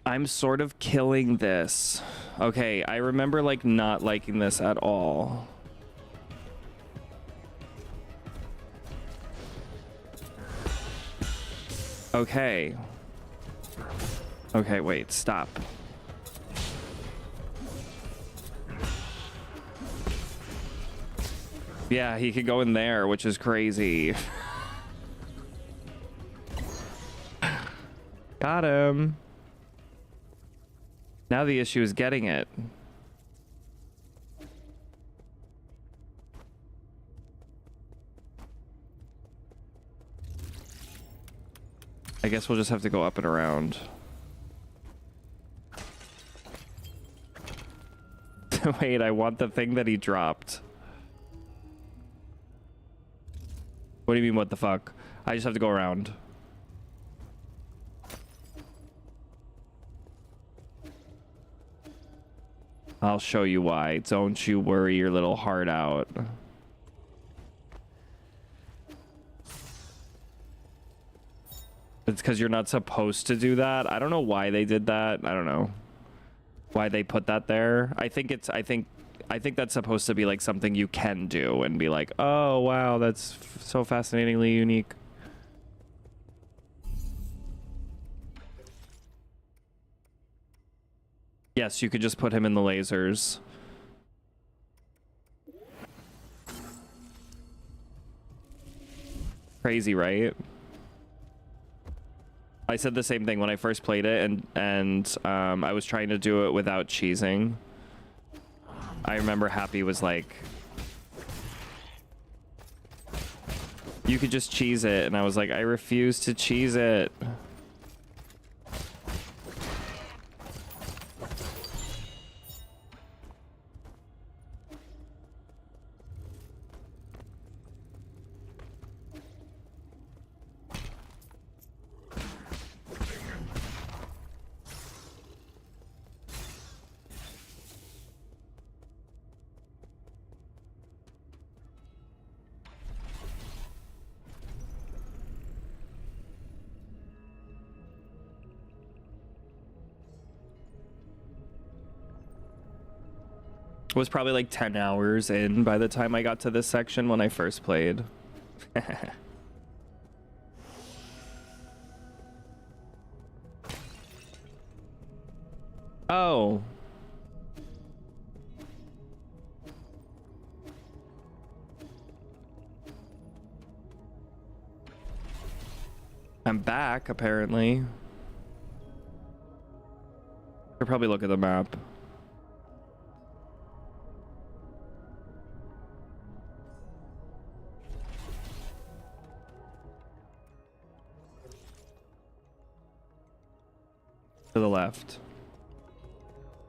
I'm sort of killing this. Okay, I remember like not liking this at all. Okay. Okay, wait, stop. Yeah, he could go in there, which is crazy. Got him. Now the issue is getting it. I guess we'll just have to go up and around. Wait, I want the thing that he dropped. What do you mean, what the fuck? I just have to go around. I'll show you why. Don't you worry your little heart out. It's because you're not supposed to do that. I don't know why they did that. I don't know why they put that there. I think that's supposed to be like something you can do and be like, oh wow, that's so fascinatingly unique. Yes, you could just put him in the lasers. Crazy, right? I said the same thing when I first played it, and I was trying to do it without cheesing. I remember Happy was like, you could just cheese it, and I was like, I refuse to cheese it. Was probably like 10 hours in by the time I got to this section when I first played. Oh. I'm back, apparently. Should probably look at the map. To the left.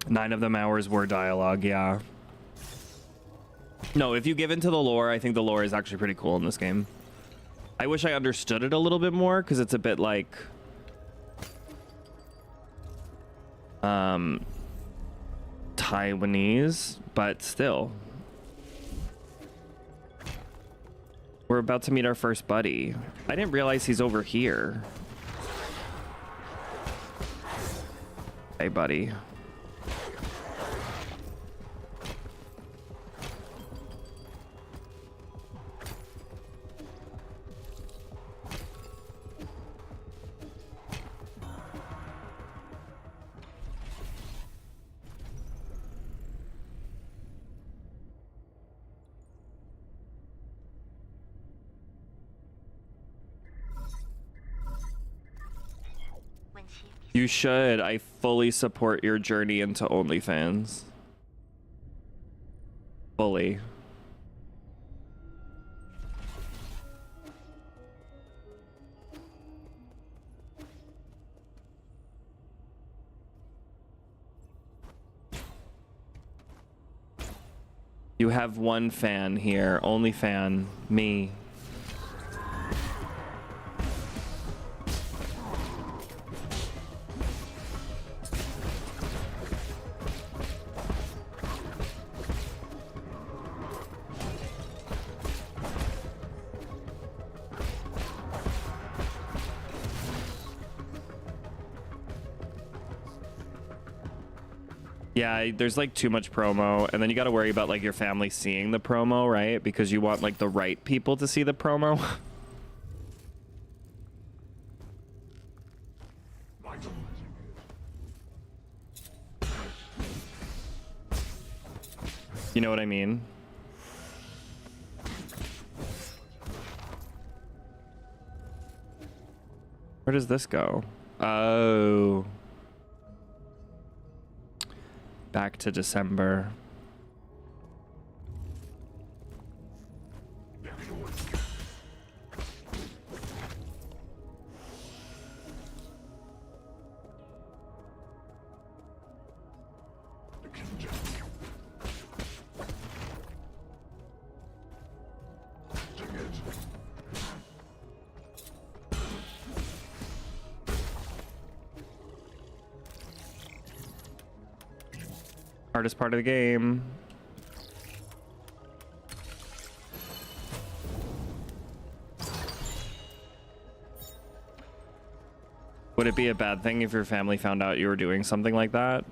9 of them hours were dialogue, yeah. No, if you give into the lore, I think the lore is actually pretty cool in this game. I wish I understood it a little bit more, because it's a bit like... Taiwanese, but still. We're about to meet our first buddy. I didn't realize he's over here. Hey, buddy. You should. I fully support your journey into OnlyFans. Fully. You have one fan here. Only fan. Me. Yeah, there's like too much promo, and then you got to worry about like your family seeing the promo, right? Because you want like the right people to see the promo. You know what I mean? Where does this go? Oh. Back to December. Hardest part of the game. Would it be a bad thing if your family found out you were doing something like that?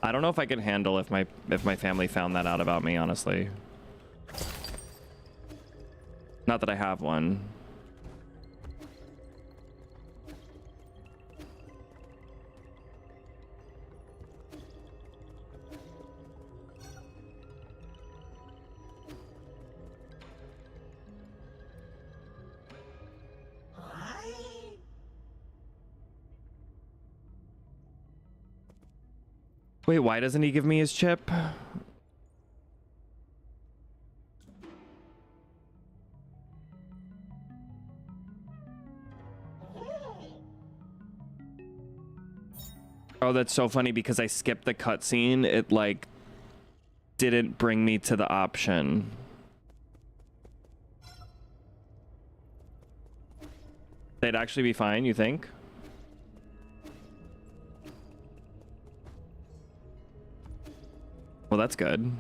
I don't know if I could handle if my family found that out about me, honestly. Not that I have one. Wait, why doesn't he give me his chip? Oh, that's so funny because I skipped the cutscene. It like didn't bring me to the option. They'd actually be fine, you think? Well, that's good.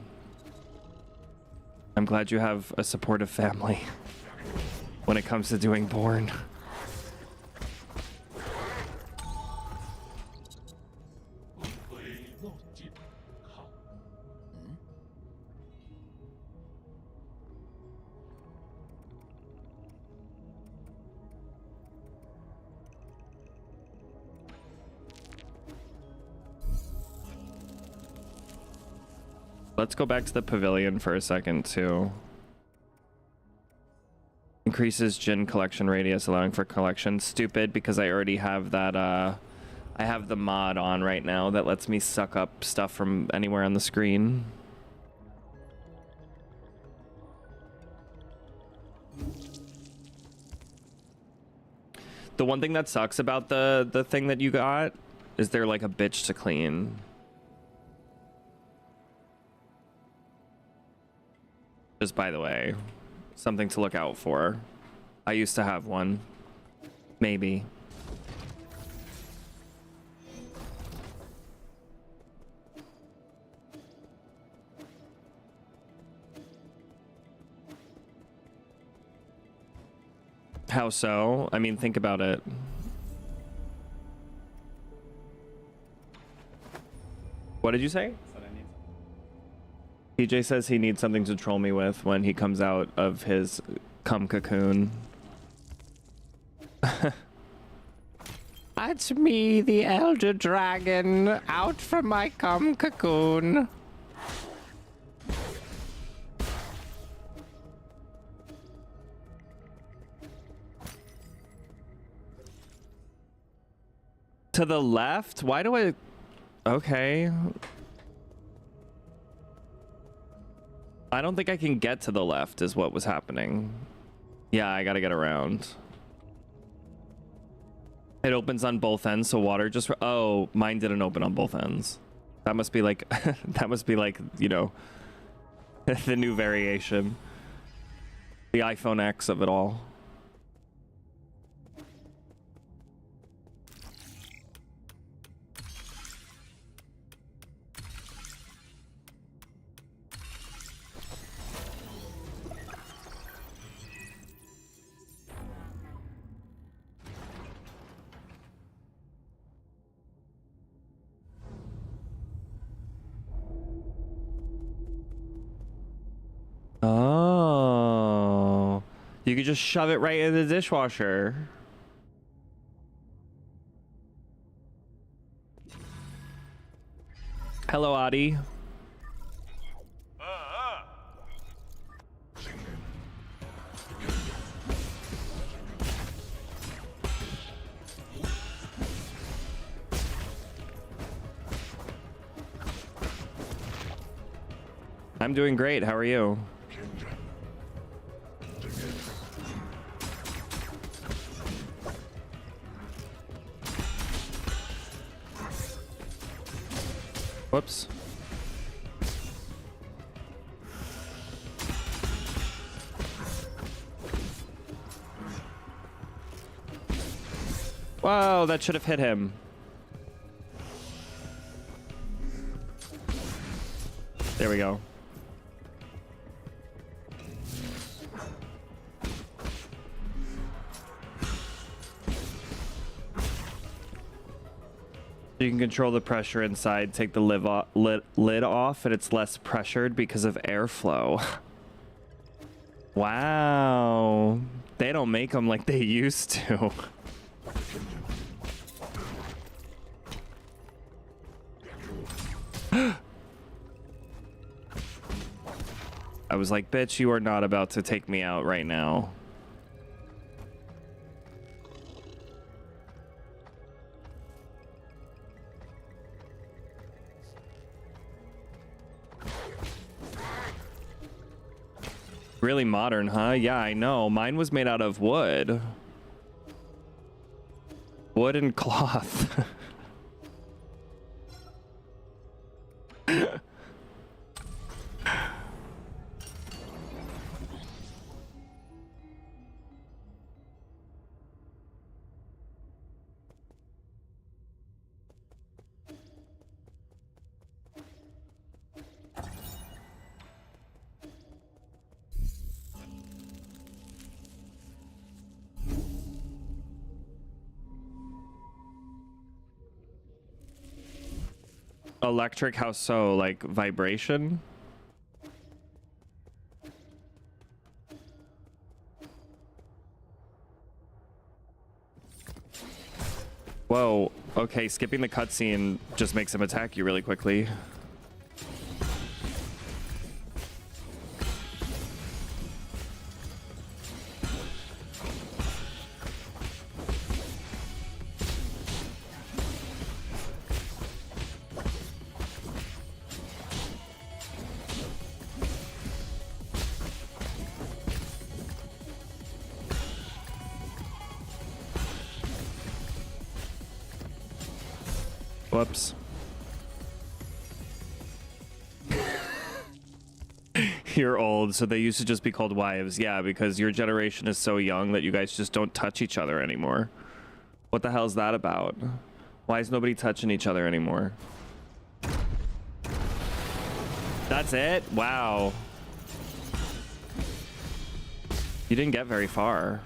I'm glad you have a supportive family when it comes to doing porn. Let's go back to the pavilion for a second too. Increases gin collection radius, allowing for collection. Stupid, because I already have that, I have the mod on right now that lets me suck up stuff from anywhere on the screen. The one thing that sucks about the thing that you got is they're like a bitch to clean. Just by the way, something to look out for. I used to have one. Maybe. How so? I mean, think about it. What did you say? PJ says he needs something to troll me with when he comes out of his cum cocoon. It's me, the elder dragon, out from my cum cocoon. To the left? Why do I... Okay. I don't think I can get to the left is what was happening. Yeah, I gotta get around. It opens on both ends, so water just... Oh, mine didn't open on both ends. That must be like... that must be like, you know... the new variation. The iPhone X of it all. Oh, you could just shove it right in the dishwasher. Hello, Adi. I'm doing great. How are you? Whoops. Whoa, that should have hit him. There we go. You can control the pressure inside, take the lid off, and it's less pressured because of airflow. Wow. They don't make them like they used to. I was like, bitch, you are not about to take me out right now. Really modern, huh? Yeah, I know. Mine was made out of wood. Wood and cloth. Electric, how so? Like vibration? Whoa. Okay, skipping the cutscene just makes him attack you really quickly. Whoops. You're old, so they used to just be called wives. Yeah, because your generation is so young that you guys just don't touch each other anymore. What the hell is that about? Why is nobody touching each other anymore? That's it? Wow. You didn't get very far.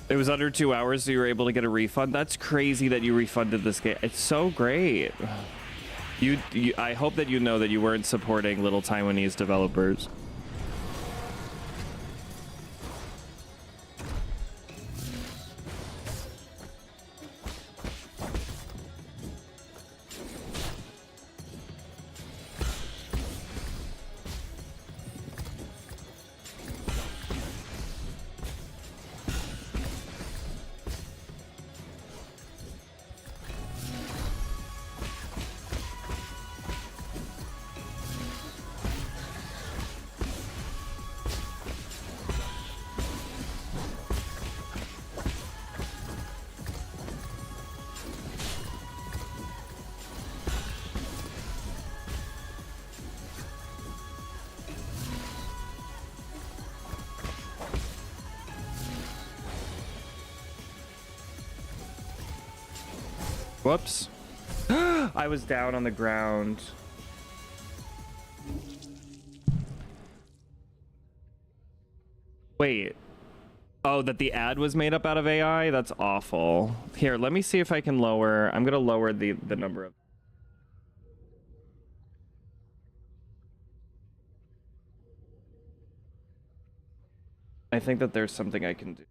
It was under 2 hours, so you were able to get a refund. That's crazy that you refunded this game. It's so great. I hope that you know that you weren't supporting little Taiwanese developers. Whoops. I was down on the ground. Wait. Oh, that the ad was made up out of AI? That's awful. Here, let me see if I can lower. I'm going to lower the number of... I think that there's something I can do.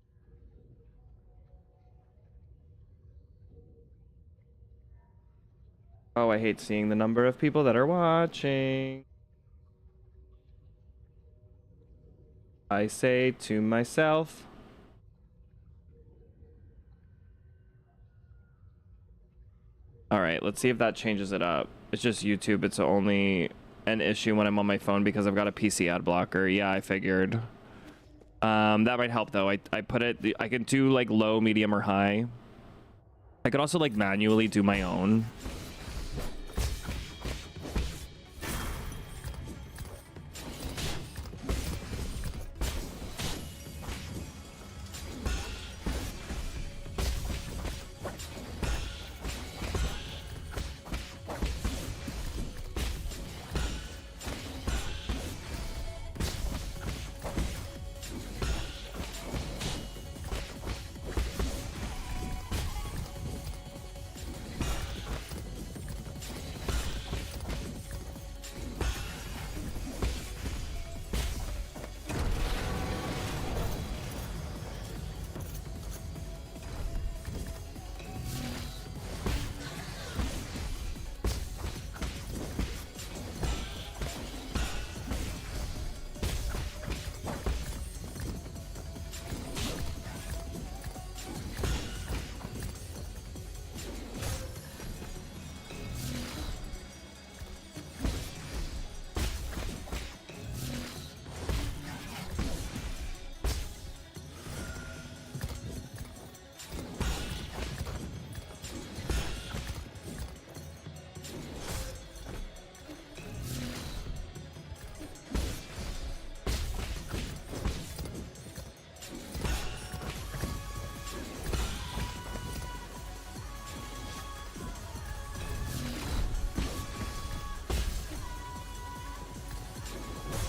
Oh, I hate seeing the number of people that are watching. I say to myself. All right, let's see if that changes it up. It's just YouTube. It's only an issue when I'm on my phone because I've got a PC ad blocker. Yeah, I figured. That might help though. I put it, I can do like low, medium, or high. I could also like manually do my own.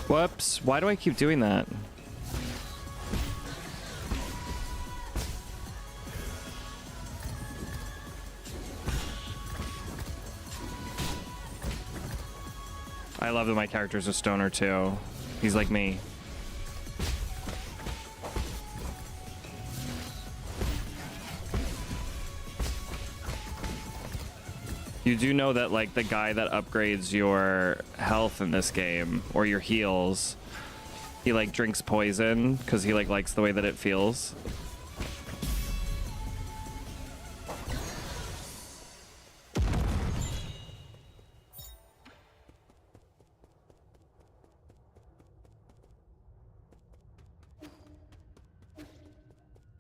Whoops. Why do I keep doing that? love that my character's a stoner too. He's like me. You do know that like the guy that upgrades your health in this game or your heals, he like drinks poison because he like likes the way that it feels.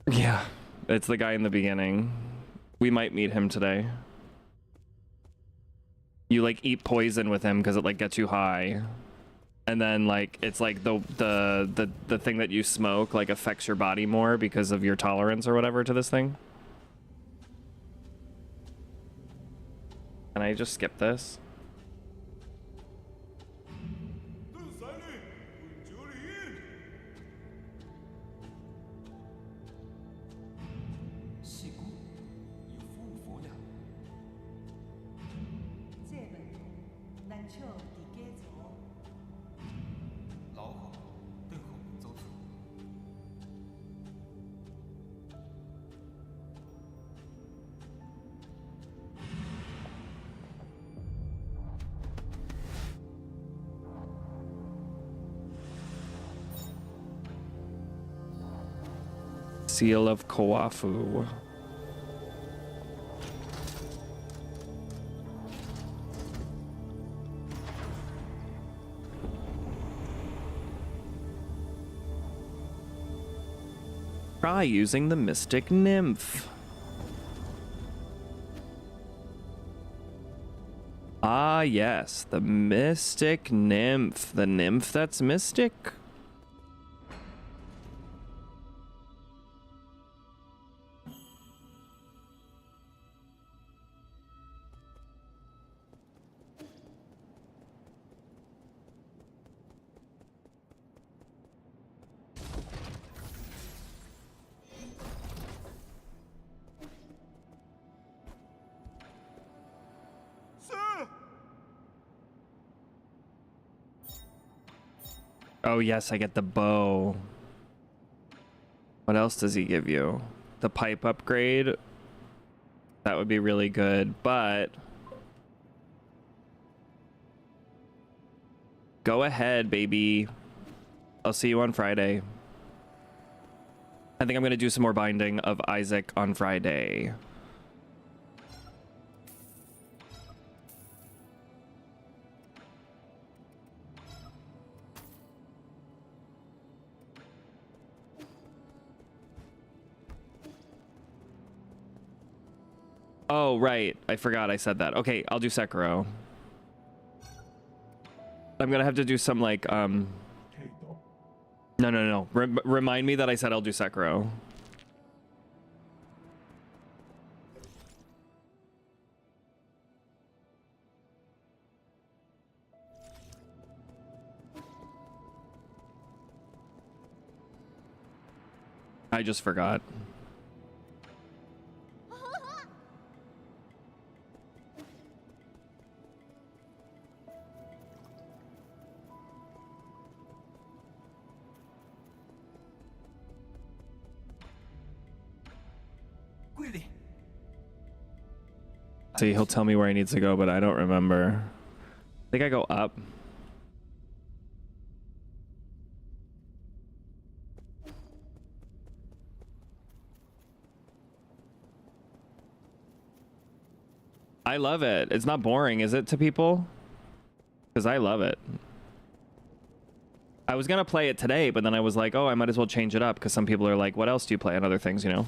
Yeah, it's the guy in the beginning. We might meet him today. You like eat poison with him because it like gets you high, and then like it's like the thing that you smoke like affects your body more because of your tolerance or whatever to this thing. Can I just skip this? Seal of Koafu. Try using the Mystic Nymph. Ah, yes, the Mystic Nymph. The nymph that's mystic. Oh yes, I get the bow. What else does he give you? The pipe upgrade. That would be really good, but go ahead, baby. I'll see you on Friday. I think I'm gonna do some more binding of Isaac on Friday. Oh, right. I forgot I said that. Okay, I'll do Sekiro. I'm gonna have to do some, like, No. Remind me that I said I'll do Sekiro. I just forgot. See, he'll tell me where he needs to go, but I don't remember. I think I go up. I love it. It's not boring, is it, to people? Because I love it. I was going to play it today, but then I was like, oh, I might as well change it up, because some people are like, what else do you play on other things, you know?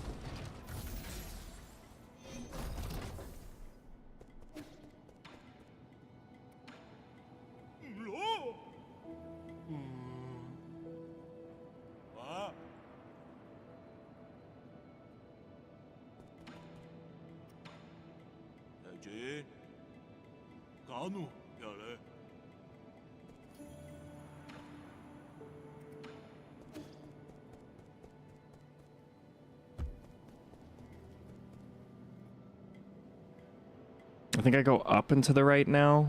I think I go up and to the right now.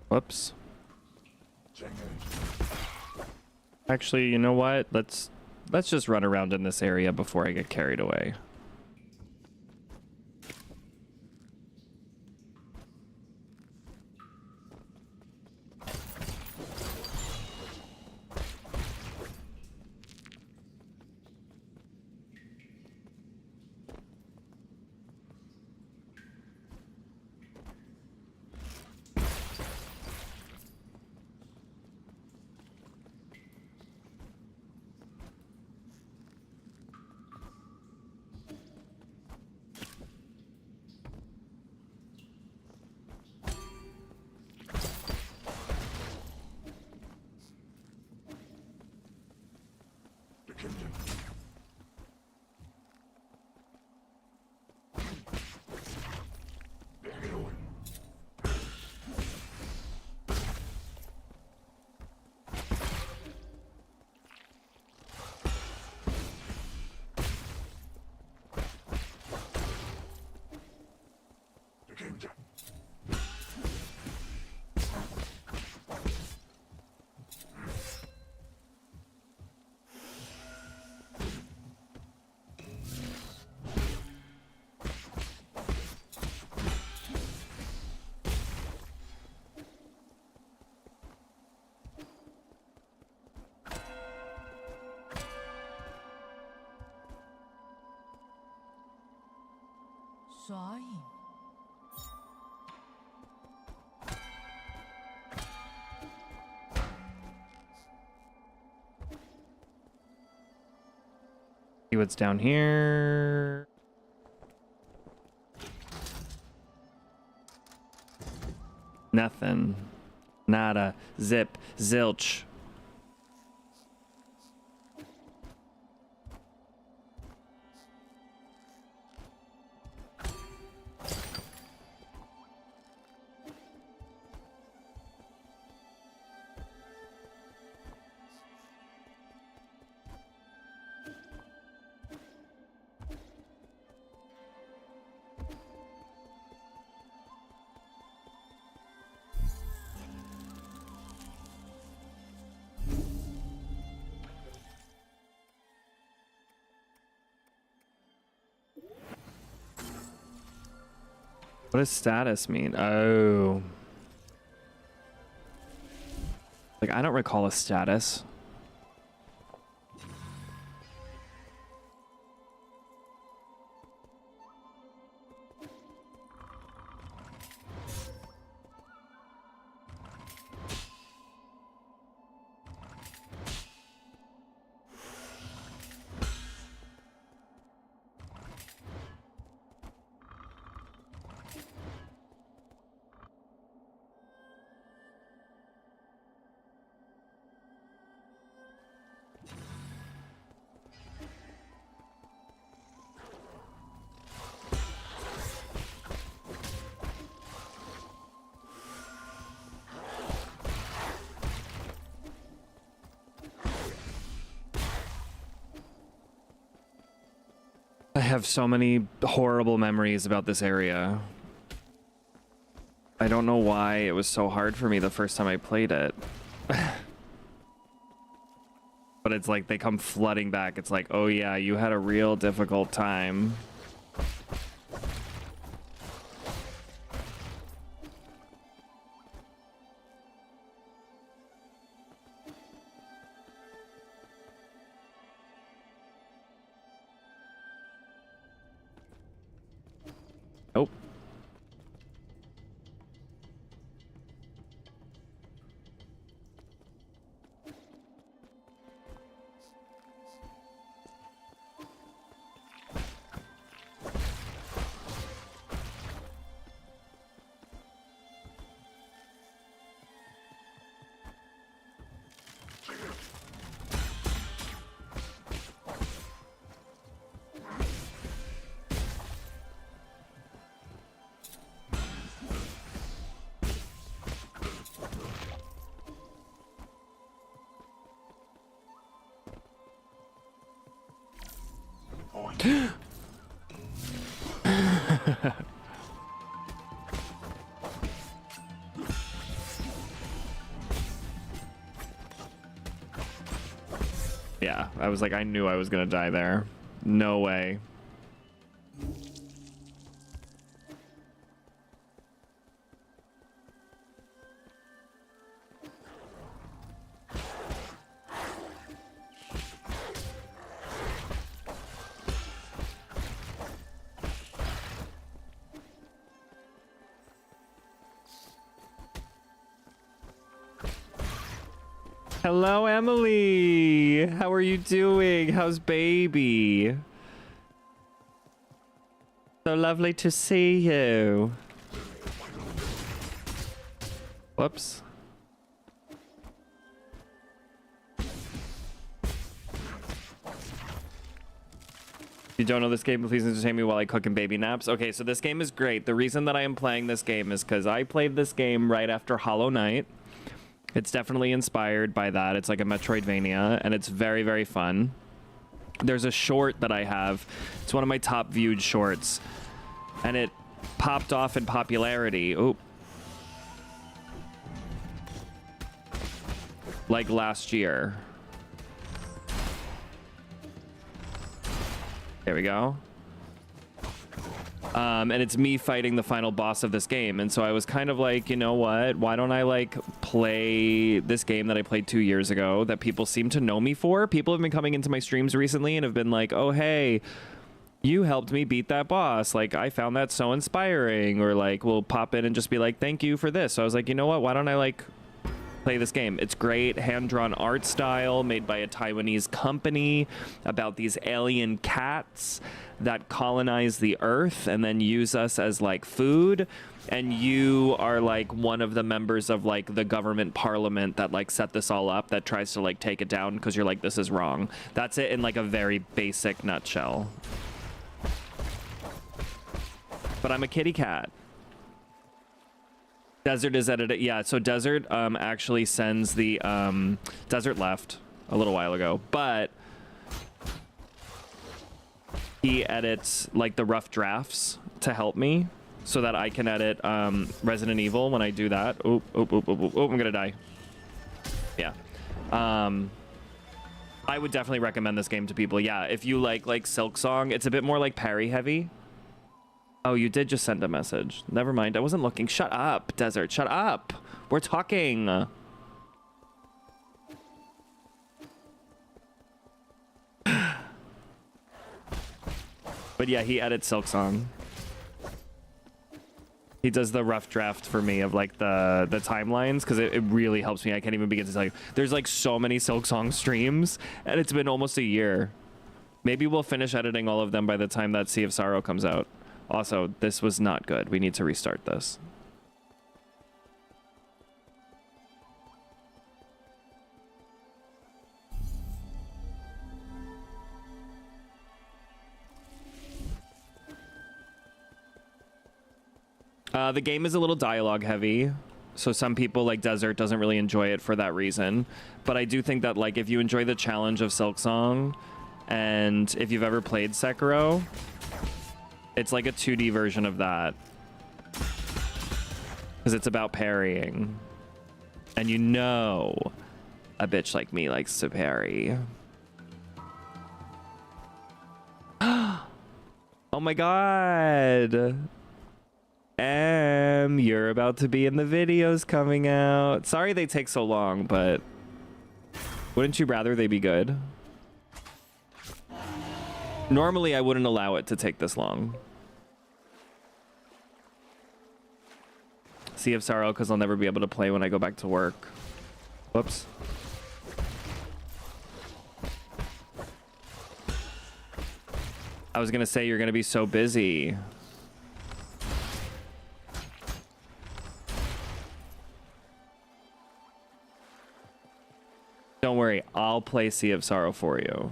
Whoops. Actually, you know what? Let's just run around in this area before I get carried away. See what's down here. Nothing. Nada. Zip. Zilch. What does status mean? Oh. Like, I don't recall a status. I have so many horrible memories about this area. I don't know why it was so hard for me the first time I played it. But it's like they come flooding back. It's like, oh yeah, you had a real difficult time. Oh. Yeah, I was like, I knew I was gonna die there. No way. Hello, Emily. How are you doing? How's baby? So lovely to see you. Whoops. If you don't know this game, please entertain me while I cook and baby naps. Okay, so this game is great. The reason that I am playing this game is because I played this game right after Hollow Knight. It's definitely inspired by that. It's like a Metroidvania, and it's very, very fun. There's a short that I have. It's one of my top viewed shorts, and it popped off in popularity. Oh. Like last year. There we go. And it's me fighting the final boss of this game. And so I was kind of like, you know what? Why don't I like play this game that I played 2 years ago that people seem to know me for? People have been coming into my streams recently and have been like, oh, hey, you helped me beat that boss. Like, I found that so inspiring. Or like, we'll pop in and just be like, thank you for this. So I was like, you know what? Why don't I like play this game? It's great, hand-drawn art style made by a Taiwanese company about these alien cats that colonize the earth and then use us as like food, and you are like one of the members of like the government parliament that like set this all up, that tries to like take it down because you're like, this is wrong. That's it in like a very basic nutshell. But I'm a kitty cat. Desert is edited. Yeah, so Desert actually sends the Desert left a little while ago, but he edits like the rough drafts to help me so that I can edit Resident Evil when I do that. Oh, I'm gonna die. Yeah. I would definitely recommend this game to people. Yeah, if you like Silksong, it's a bit more like parry heavy. Oh, you did just send a message. Never mind. I wasn't looking. Shut up, Desert. Shut up. We're talking. But yeah, he edits Silksong. He does the rough draft for me of like the timelines, because it really helps me. I can't even begin to tell you. There's like so many Silksong streams, and it's been almost a year. Maybe we'll finish editing all of them by the time that Sea of Sorrow comes out. Also, this was not good. We need to restart this. The game is a little dialogue heavy, so some people like Desert doesn't really enjoy it for that reason. But I do think that like if you enjoy the challenge of Silksong, and if you've ever played Sekiro, it's like a 2D version of that, because it's about parrying, and you know a bitch like me likes to parry. Oh my god. You're about to be in the videos coming out. Sorry they take so long, but wouldn't you rather they be good? Normally, I wouldn't allow it to take this long. Sea of Sorrow, because I'll never be able to play when I go back to work. Whoops. I was going to say you're going to be so busy. Don't worry, I'll play Sea of Sorrow for you.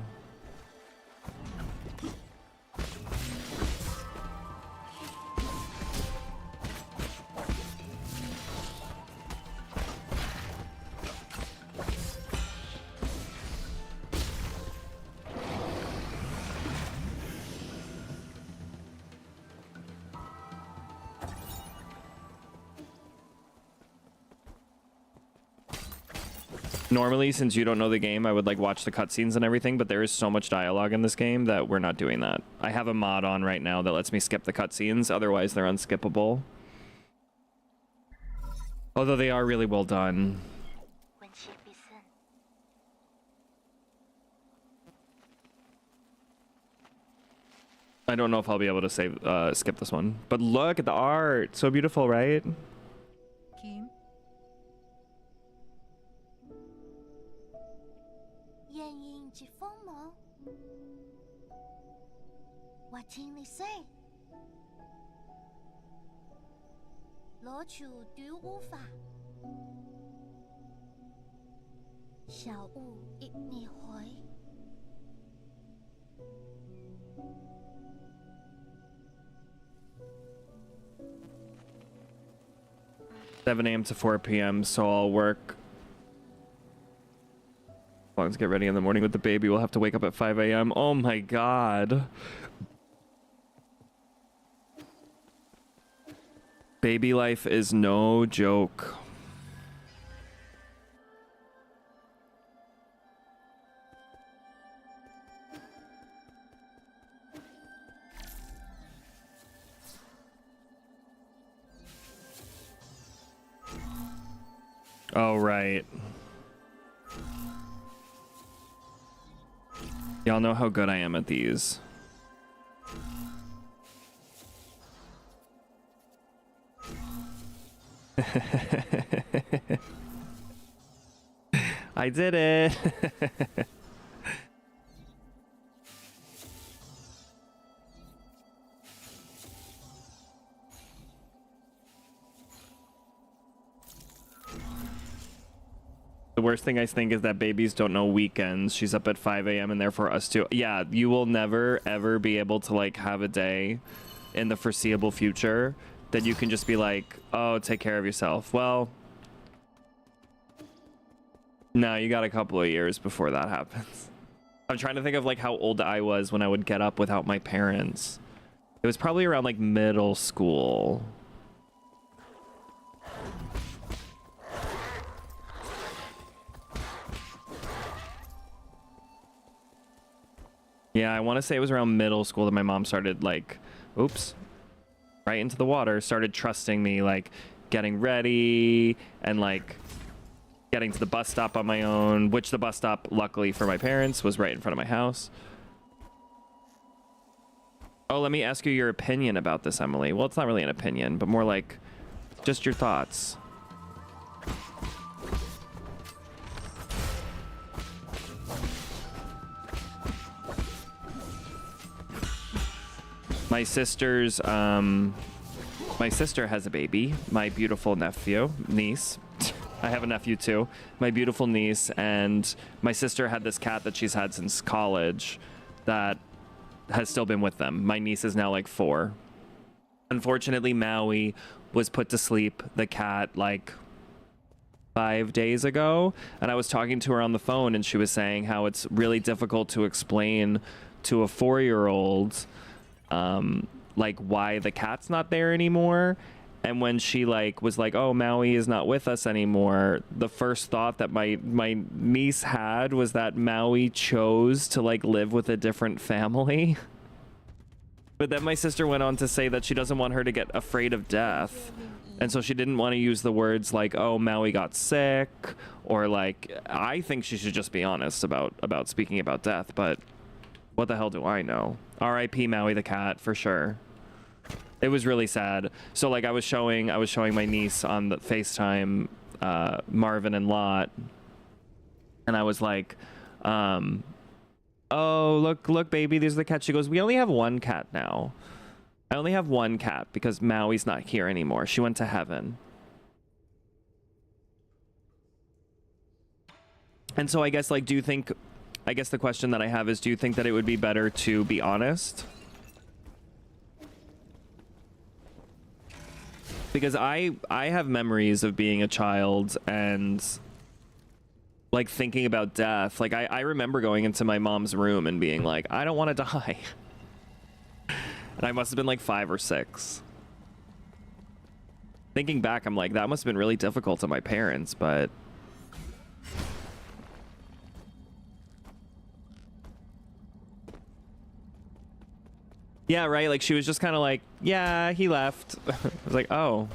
Normally, since you don't know the game, I would like watch the cutscenes and everything, but there is so much dialogue in this game that we're not doing that. I have a mod on right now that lets me skip the cutscenes, otherwise they're unskippable. Although they are really well done. I don't know if I'll be able to save skip this one. But look at the art. So beautiful, right? Kim? 現現之風舞，或千里飛，攞住短烏髮，小霧一年海。 7 a.m. to 4 p.m. So I'll work. As long as get ready in the morning with the baby, we'll have to wake up at 5 a.m. Oh my god. Baby life is no joke. Oh, right. Y'all know how good I am at these. I did it. The worst thing I think is that babies don't know weekends. She's up at 5 a.m. and therefore us too. Yeah, you will never ever be able to like have a day in the foreseeable future that you can just be like, oh, take care of yourself. Well, no, you got a couple of years before that happens. I'm trying to think of like how old I was when I would get up without my parents. It was probably around like middle school. Yeah, I want to say it was around middle school that my mom started like, oops, right into the water, started trusting me, like getting ready and like getting to the bus stop on my own, which the bus stop, luckily for my parents, was right in front of my house. Oh, let me ask you your opinion about this, Emily. Well, it's not really an opinion, but more like just your thoughts. My sister has a baby, my beautiful niece. I have a nephew too. My beautiful niece, and my sister had this cat that she's had since college that has still been with them. My niece is now like 4. Unfortunately, Maui was put to sleep, the cat, like 5 days ago, and I was talking to her on the phone and she was saying how it's really difficult to explain to a 4-year-old like why the cat's not there anymore. And when she like was like, oh, Maui is not with us anymore, the first thought that my niece had was that Maui chose to like live with a different family. But then my sister went on to say that she doesn't want her to get afraid of death, and so she didn't want to use the words like, oh, Maui got sick, or like, I think she should just be honest about speaking about death, but what the hell do I know? R.I.P. Maui the cat, for sure. It was really sad. So like I was showing my niece on the FaceTime, Marvin and Lot, and I was like, oh, look, baby, there's the cat. She goes, we only have one cat now. I only have one cat because Maui's not here anymore. She went to heaven. And so I guess like, I guess the question that I have is, do you think that it would be better to be honest? Because I have memories of being a child and like thinking about death. Like I remember going into my mom's room and being like, I don't want to die. And I must have been like 5 or 6. Thinking back, I'm like, that must have been really difficult to my parents, but Yeah, right? Like, she was just kind of like, yeah, he left. I was like, oh.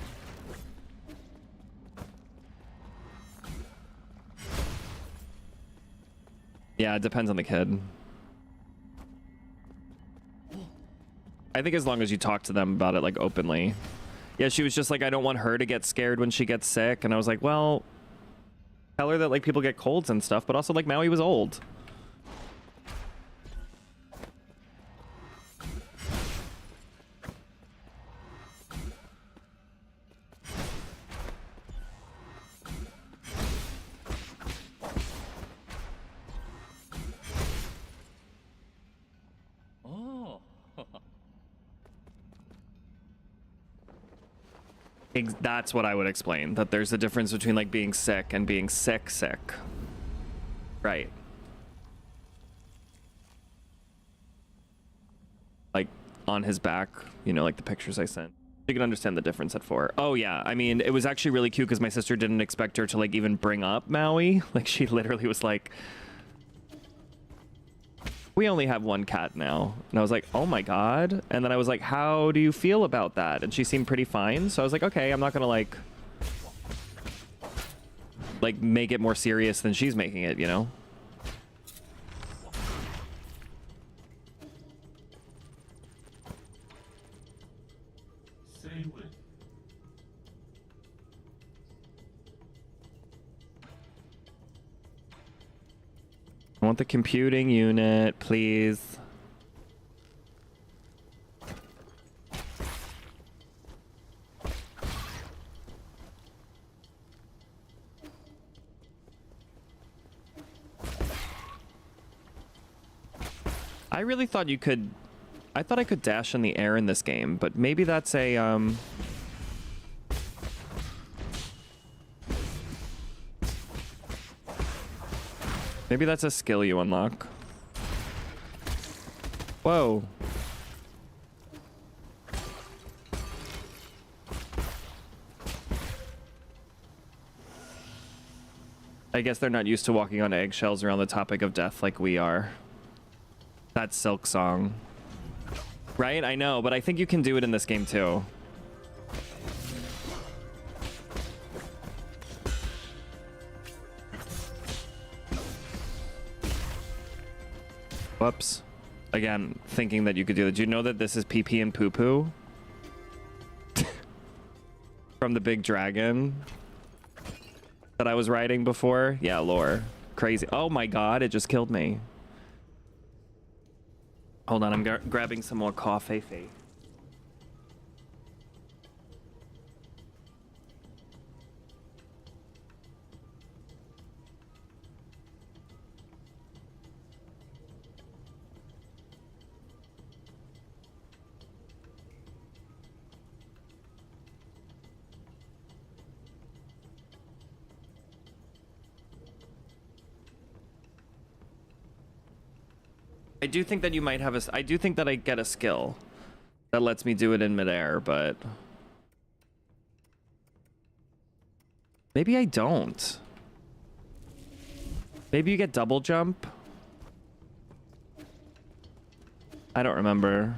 Yeah, it depends on the kid. I think as long as you talk to them about it, like, openly. Yeah, she was just like, I don't want her to get scared when she gets sick. And I was like, well, tell her that, like, people get colds and stuff, but also, like, Maui was old. That's what I would explain, that there's a difference between like being sick and being sick. Right. Like on his back, you know, like the pictures I sent. You can understand the difference at 4. Oh yeah, I mean, it was actually really cute because my sister didn't expect her to like even bring up Maui. Like she literally was like, we only have one cat now. And I was like, oh my God. And then I was like, how do you feel about that? And she seemed pretty fine. So I was like, okay, I'm not gonna like make it more serious than she's making it, you know? I want the computing unit, please. I really thought you could... I thought I could dash in the air in this game, but maybe that's a, maybe that's a skill you unlock. Whoa. I guess they're not used to walking on eggshells around the topic of death like we are. That Silk song. Right? I know, but I think you can do it in this game too. Whoops. Again, thinking that you could do it. Do you know that this is pee pee and poo poo? From the big dragon that I was riding before? Yeah, lore. Crazy. Oh my God, it just killed me. Hold on, I'm grabbing some more coffee. I do think that you might have I do think that I get a skill that lets me do it in midair, but maybe I don't. Maybe you get double jump. I don't remember.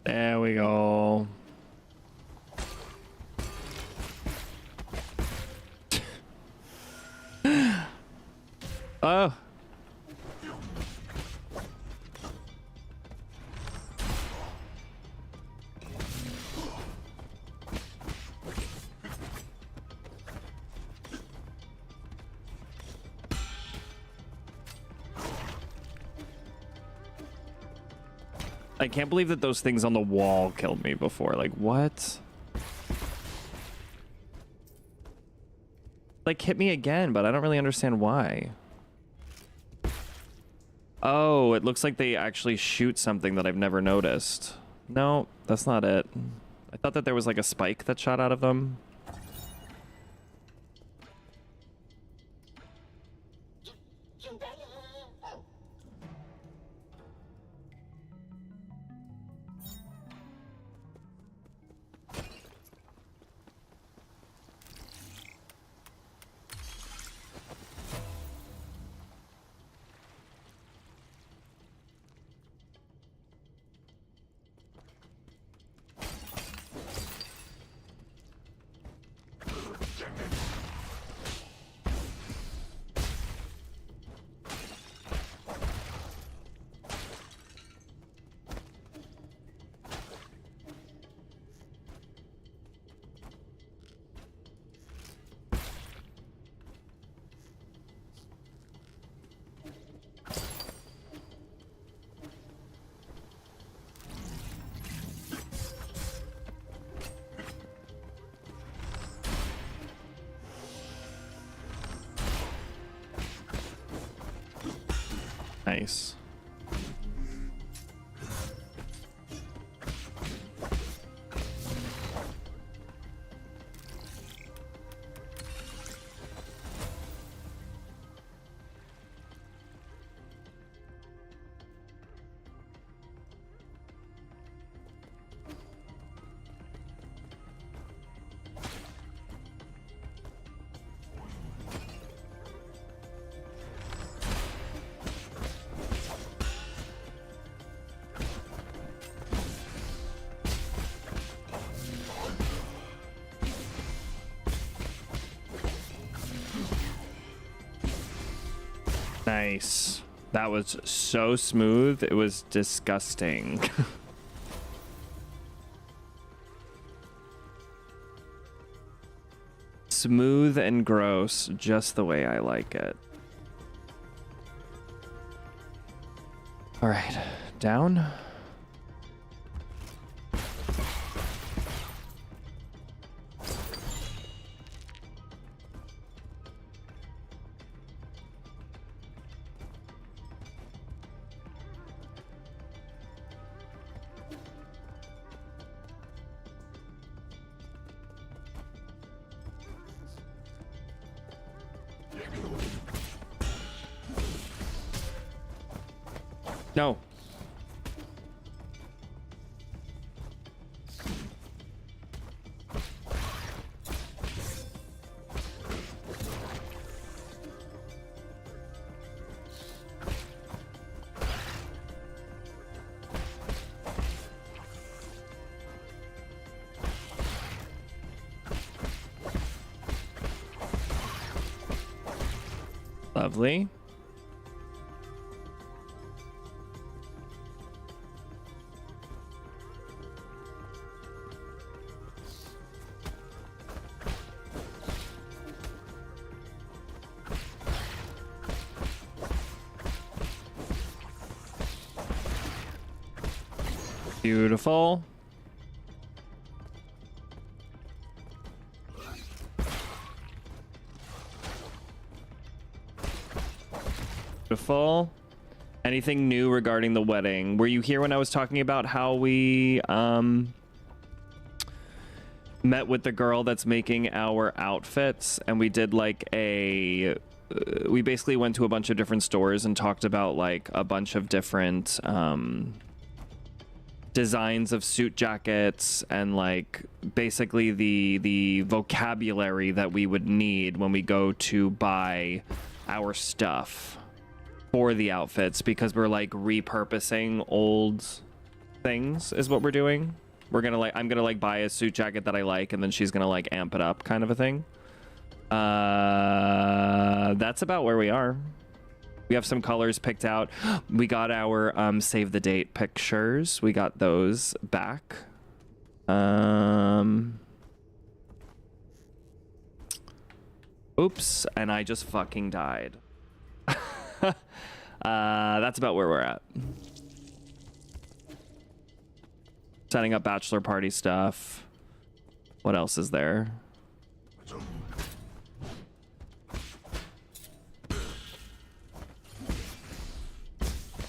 There we go. Oh. I can't believe that those things on the wall killed me before. Like, what? Like, hit me again, but I don't really understand why. Oh, it looks like they actually shoot something that I've never noticed. No, that's not it. I thought that there was like a spike that shot out of them. Nice. Nice. That was so smooth. It was disgusting. Smooth and gross, just the way I like it. All right, down. No. Lovely. Beautiful. Beautiful. Anything new regarding the wedding? Were you here when I was talking about how we met with the girl that's making our outfits, and we did like a we basically went to a bunch of different stores and talked about like a bunch of different designs of suit jackets and like basically the vocabulary that we would need when we go to buy our stuff for the outfits, because we're like repurposing old things is what we're doing. We're gonna like, I'm gonna like buy a suit jacket that I like, and then she's gonna like amp it up kind of a thing. That's about where we are. We have some colors picked out. We got our save the date pictures. We got those back. Oops, and I just fucking died. That's about where we're at. Setting up bachelor party stuff. What else is there?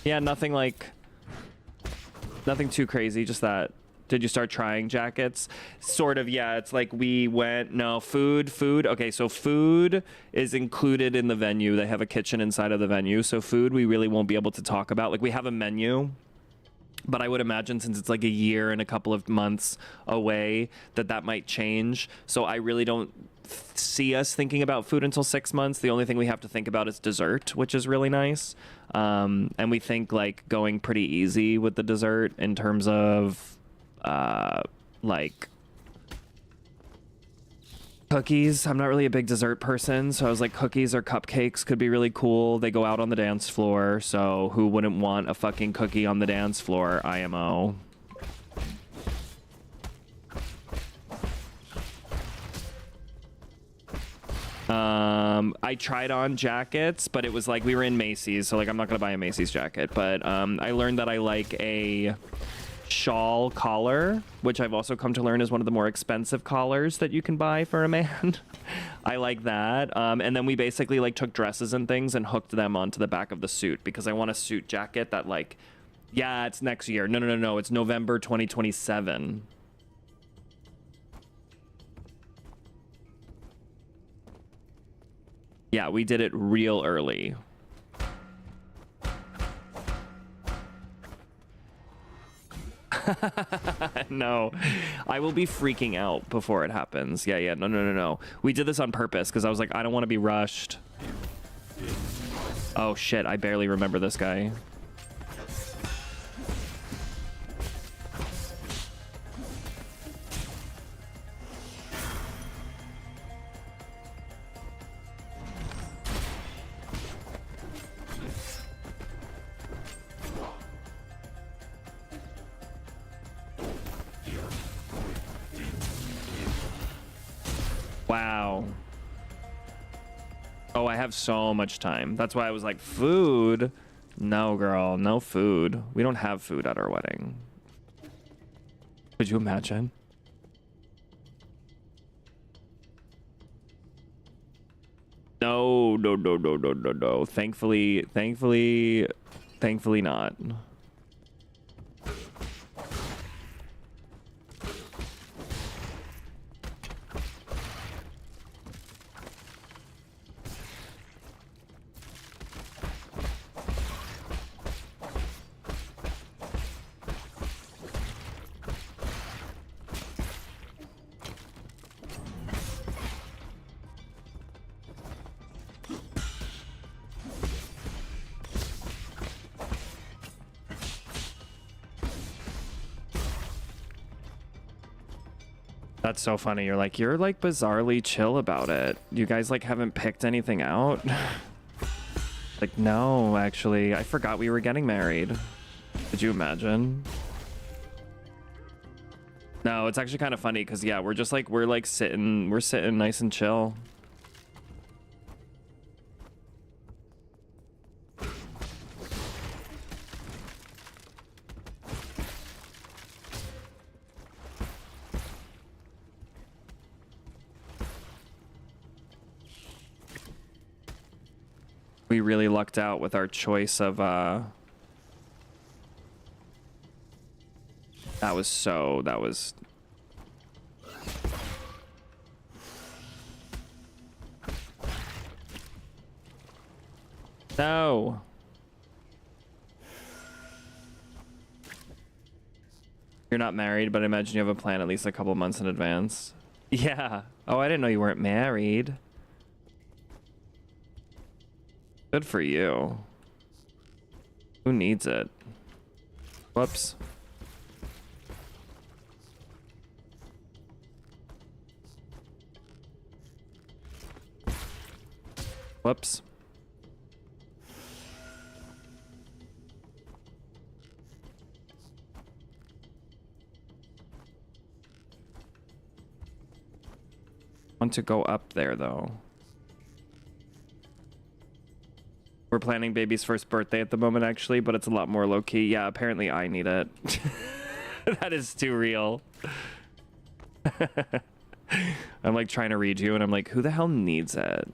Yeah, nothing too crazy, just that. Did you start trying jackets? Sort of, yeah. It's like we went, no, food. Okay, so food is included in the venue. They have a kitchen inside of the venue. So food we really won't be able to talk about. Like we have a menu, but I would imagine since it's like a year and a couple of months away that might change. So I really don't see us thinking about food until 6 months. The only thing we have to think about is dessert, which is really nice. And we think like going pretty easy with the dessert in terms of like cookies. I'm not really a big dessert person, so I was like cookies or cupcakes could be really cool. They go out on the dance floor, so who wouldn't want a fucking cookie on the dance floor? IMO. I tried on jackets, but it was like we were in Macy's, so like I'm not gonna buy a Macy's jacket, but I learned that I like a shawl collar, which I've also come to learn is one of the more expensive collars that you can buy for a man. I like that. And then we basically like took dresses and things and hooked them onto the back of the suit because I want a suit jacket that like, yeah, it's next year. No, it's November 2027. Yeah, we did it real early. No, I will be freaking out before it happens. Yeah, no. We did this on purpose because I was like, I don't want to be rushed. Oh shit, I barely remember this guy. Wow. Oh, I have so much time. That's why I was like, food? No, girl, no food. We don't have food at our wedding. Could you imagine? No. Thankfully not. That's so funny. You're like bizarrely chill about it. You guys like haven't picked anything out? Like, no, actually, I forgot we were getting married. Could you imagine? No, it's actually kind of funny because yeah, we're sitting nice and chill. We really lucked out with our choice of that was no. You're not married, but I imagine you have a plan at least a couple months in advance. Yeah. Oh, I didn't know you weren't married. Good for you. Who needs it? Whoops. Whoops. Want to go up there though. We're planning baby's first birthday at the moment, actually, but it's a lot more low-key. Yeah, apparently I need it. That is too real. I'm like trying to read you and I'm like, who the hell needs it?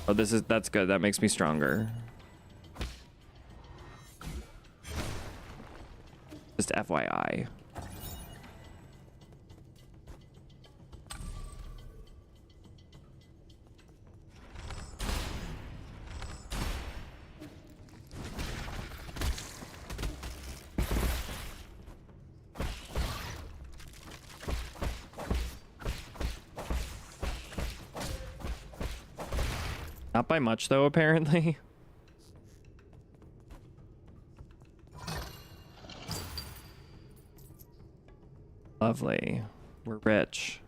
Oh, that's good. That makes me stronger. Just FYI. Not by much, though, apparently. Lovely. We're rich.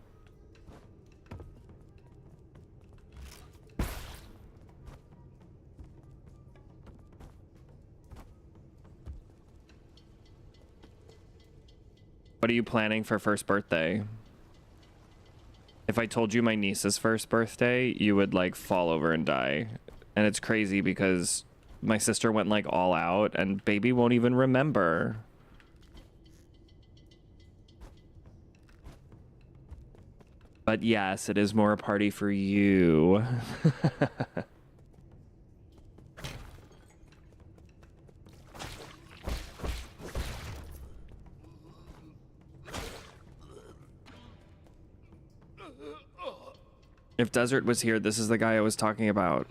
What are you planning for first birthday? If I told you my niece's first birthday, you would like fall over and die. And it's crazy because my sister went like all out and baby won't even remember. But yes, it is more a party for you. If Desert was here, this is the guy I was talking about.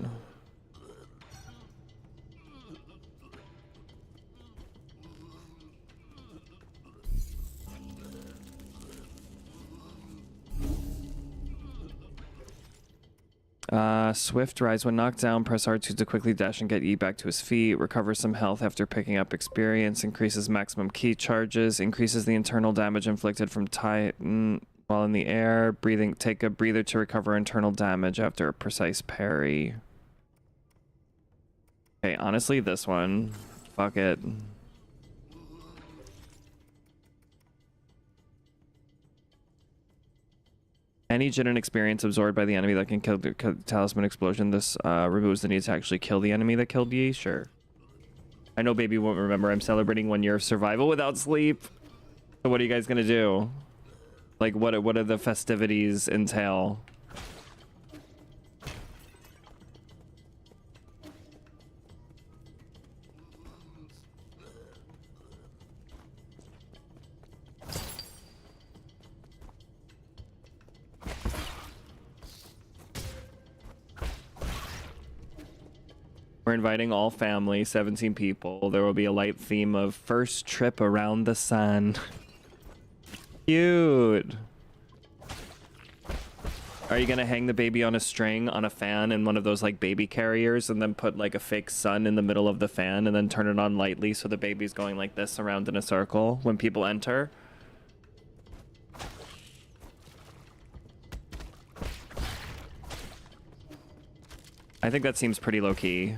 Swift rise when knocked down, press R2 to quickly dash and get E back to his feet, recovers some health after picking up experience, increases maximum key charges, increases the internal damage inflicted from Titan while in the air, breathing, take a breather to recover internal damage after a precise parry. Okay, honestly, this one, fuck it. Any Jinin experience absorbed by the enemy that can kill the talisman explosion. This removes the need to actually kill the enemy that killed ye. Sure. I know baby won't remember. I'm celebrating 1 year of survival without sleep. So what are you guys gonna do? Like what do the festivities entail? We're inviting all family, 17 people. There will be a light theme of first trip around the sun. Cute. Are you gonna hang the baby on a string on a fan in one of those like baby carriers and then put like a fake sun in the middle of the fan and then turn it on lightly so the baby's going like this around in a circle when people enter? I think that seems pretty low-key.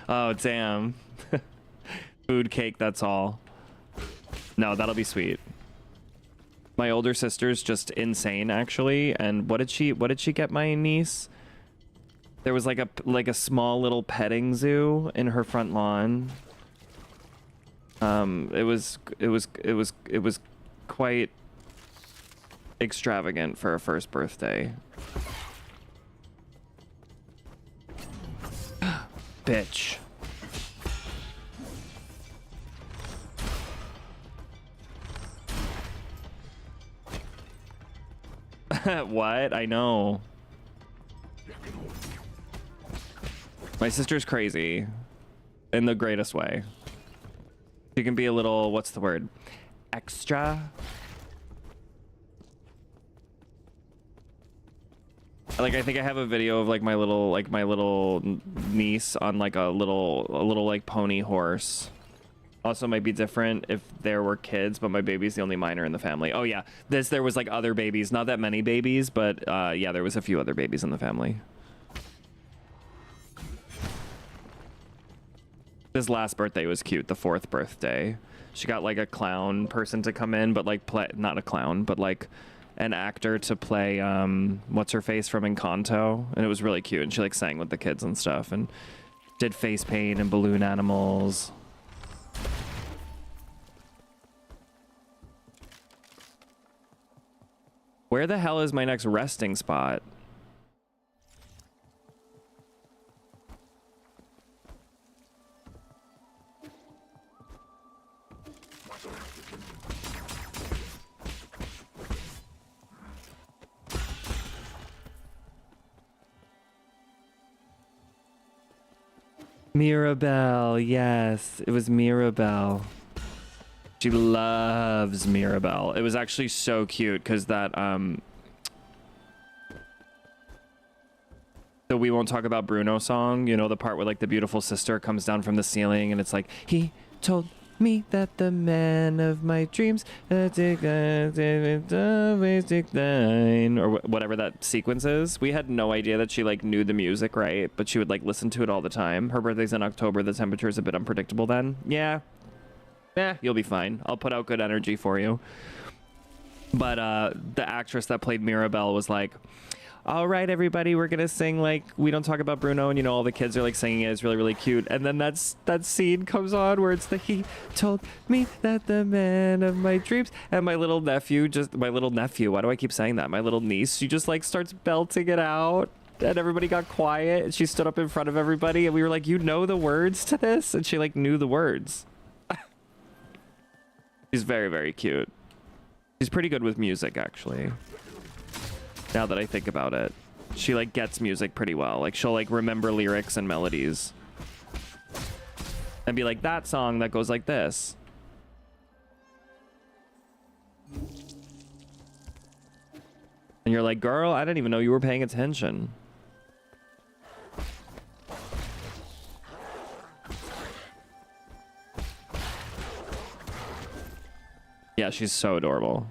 Oh, damn. Food, cake, that's all. No, that'll be sweet. My older sister's just insane, actually. And what did she get my niece? There was like a small little petting zoo in her front lawn. It was quite extravagant for a first birthday. Bitch. What? I know. My sister's crazy in the greatest way. She can be a little, what's the word? Extra? Like, I think I have a video of like my little niece on like a little like pony horse. Also might be different if there were kids, but my baby's the only minor in the family. Oh yeah, there was like other babies, not that many babies, but yeah, there was a few other babies in the family. His last birthday was cute, the 4th birthday. She got like a clown person to come in, but like play, not a clown, but like an actor to play what's her face from Encanto, and it was really cute. And she like sang with the kids and stuff, and did face paint and balloon animals. Where the hell is my next resting spot? Mirabelle, yes, it was Mirabelle. She loves Mirabelle. It was actually so cute because that the We Won't Talk About Bruno song, you know, the part where like the beautiful sister comes down from the ceiling and it's like, he told me that the man of my dreams or whatever that sequence is. We had no idea that she like knew the music, right? But she would like listen to it all the time. Her birthday's in October. The temperature is a bit unpredictable then. Yeah. You'll be fine. I'll put out good energy for you. But the actress that played Mirabelle was like, all right, everybody, we're gonna sing like We Don't Talk About Bruno, and you know all the kids are like singing it. It's really, really cute. And then that scene comes on where it's the he told me that the man of my dreams, and my little nephew, why do I keep saying that? My little niece, she just like starts belting it out, and everybody got quiet, and she stood up in front of everybody, and we were like, you know the words to this? And she like knew the words. She's very, very cute. She's pretty good with music, actually. Now that I think about it, she like gets music pretty well. Like she'll like remember lyrics and melodies and be like, that song that goes like this. And you're like, girl, I didn't even know you were paying attention. Yeah, she's so adorable.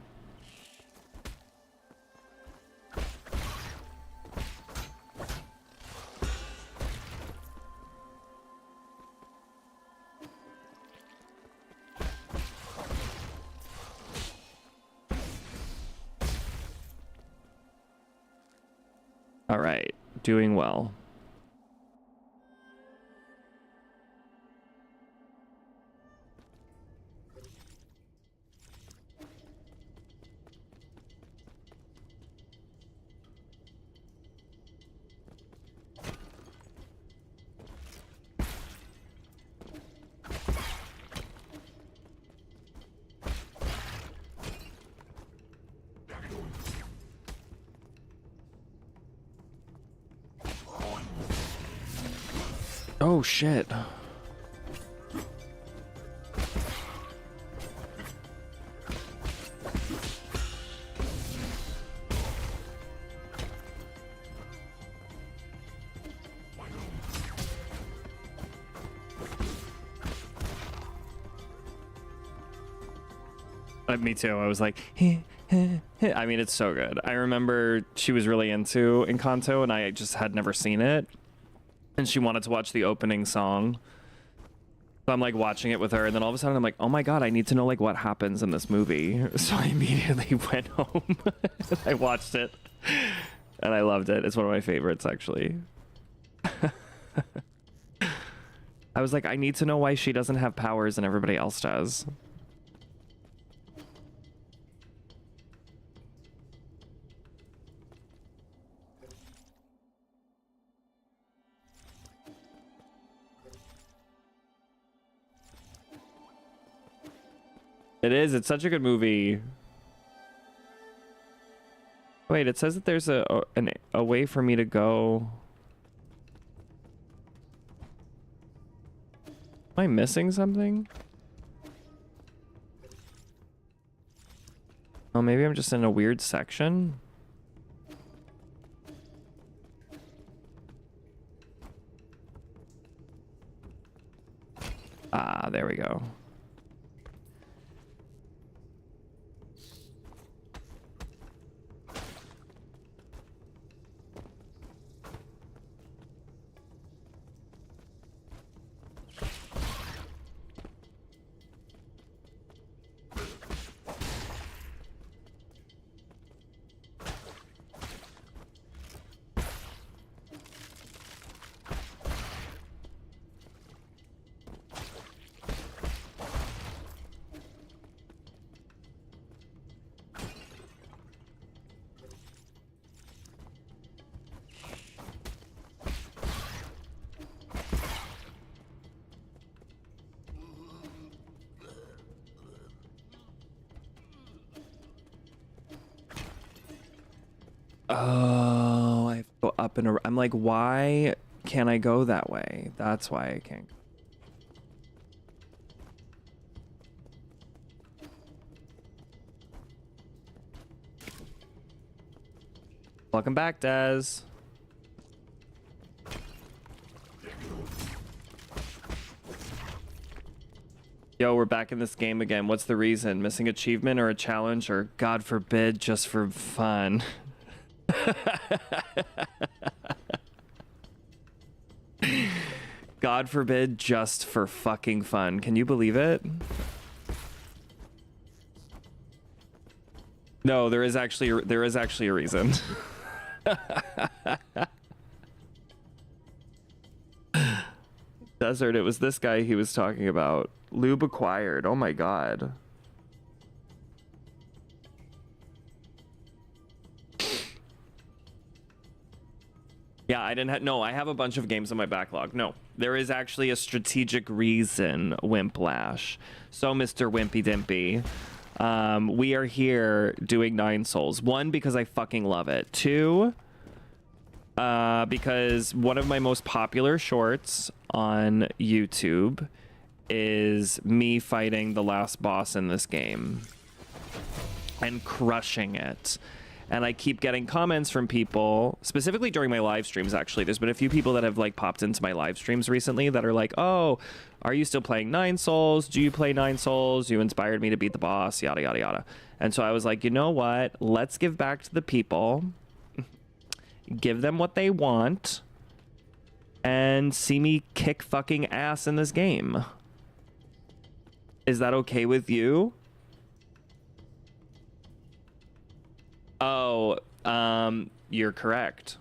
All right, doing well. Oh shit. Me too. I was like, I mean, it's so good. I remember she was really into Encanto, and I just had never seen it. And she wanted to watch the opening song. So I'm like watching it with her, and then all of a sudden I'm like, oh my god, I need to know like what happens in this movie. So I immediately went home and I watched it, and I loved it. It's one of my favorites, actually. I was like, I need to know why she doesn't have powers and everybody else does. It is. It's such a good movie. Wait, it says that there's a way for me to go. Am I missing something? Oh, maybe I'm just in a weird section. Ah, there we go. Oh, I have to go up and around. I'm like, why can't I go that way? That's why I can't. Welcome back, Des. Yo, we're back in this game again. What's the reason? Missing achievement or a challenge or, God forbid, just for fun? God forbid, just for fucking fun. Can you believe it? No, there is actually a reason. Desert, it was this guy he was talking about. Lube acquired. Oh my god. Yeah, I didn't have... No, I have a bunch of games on my backlog. No, there is actually a strategic reason, Wimplash. So, Mr. Wimpy Dimpy, we are here doing Nine Souls. One, because I fucking love it. Two, because one of my most popular shorts on YouTube is me fighting the last boss in this game and crushing it. And I keep getting comments from people, specifically during my live streams, actually. There's been a few people that have, like, popped into my live streams recently that are like, oh, are you still playing Nine Souls? Do you play Nine Souls? You inspired me to beat the boss, yada, yada, yada. And so I was like, you know what? Let's give back to the people. Give them what they want. And see me kick fucking ass in this game. Is that okay with you? Oh, you're correct.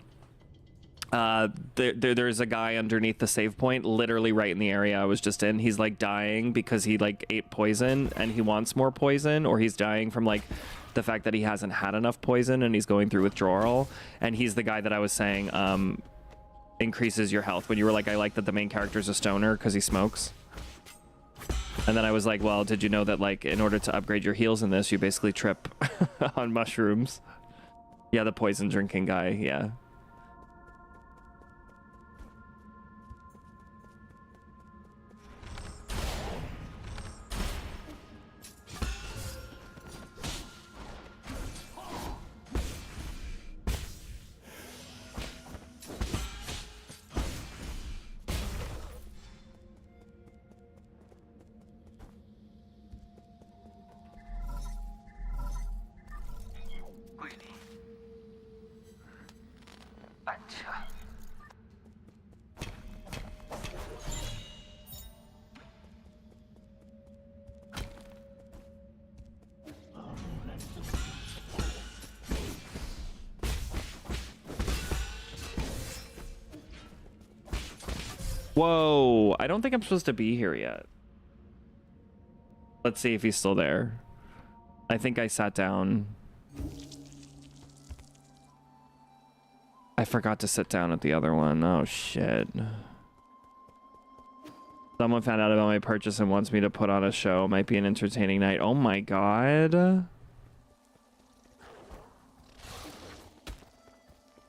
There's a guy underneath the save point, literally right in the area I was just in. He's like dying because he like ate poison and he wants more poison, or he's dying from like the fact that he hasn't had enough poison and he's going through withdrawal. And he's the guy that I was saying increases your health when you were like, I like that the main character's a stoner because he smokes. And then I was like, well, did you know that, like, in order to upgrade your heals in this, you basically trip on mushrooms? Yeah, the poison drinking guy, yeah. Whoa, I don't think I'm supposed to be here yet. Let's see if he's still there. I think I sat down. I forgot to sit down at the other one. Oh, shit. Someone found out about my purchase and wants me to put on a show. Might be an entertaining night. Oh my god.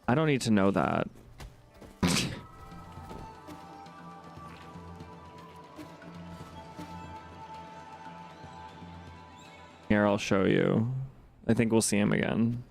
I don't need to know that. Here, I'll show you. I think we'll see him again.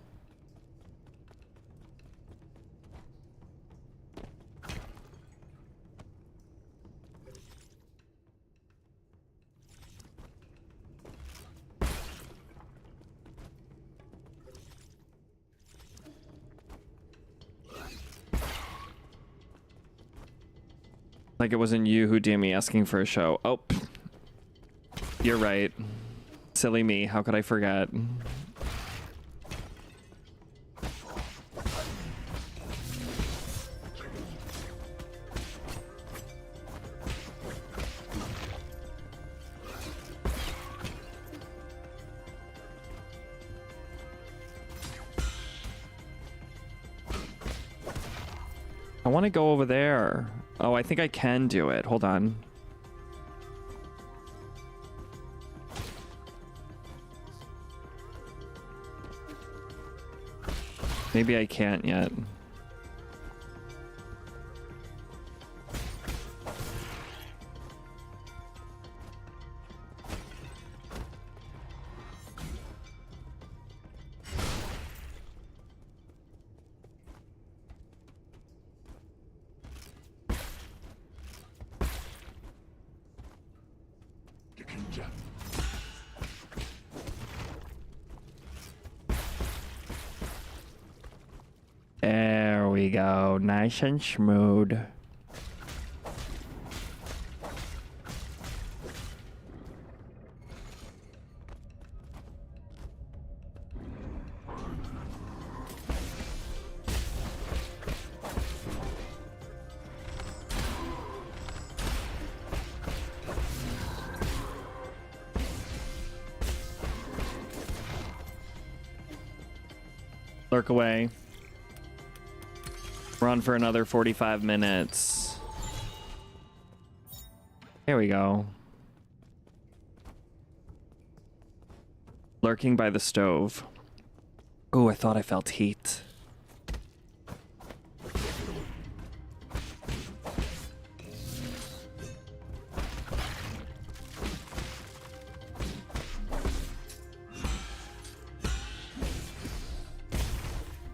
Like it wasn't you who DM'd me asking for a show. Oh, you're right. Silly me. How could I forget? I want to go over there. Oh, I think I can do it. Hold on. Maybe I can't yet. There we go. Nice and smooth. Lurk away. Run for another 45 minutes. There we go. Lurking by the stove. Oh, I thought I felt heat.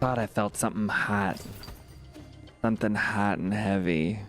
Thought I felt something hot. Something hot and heavy.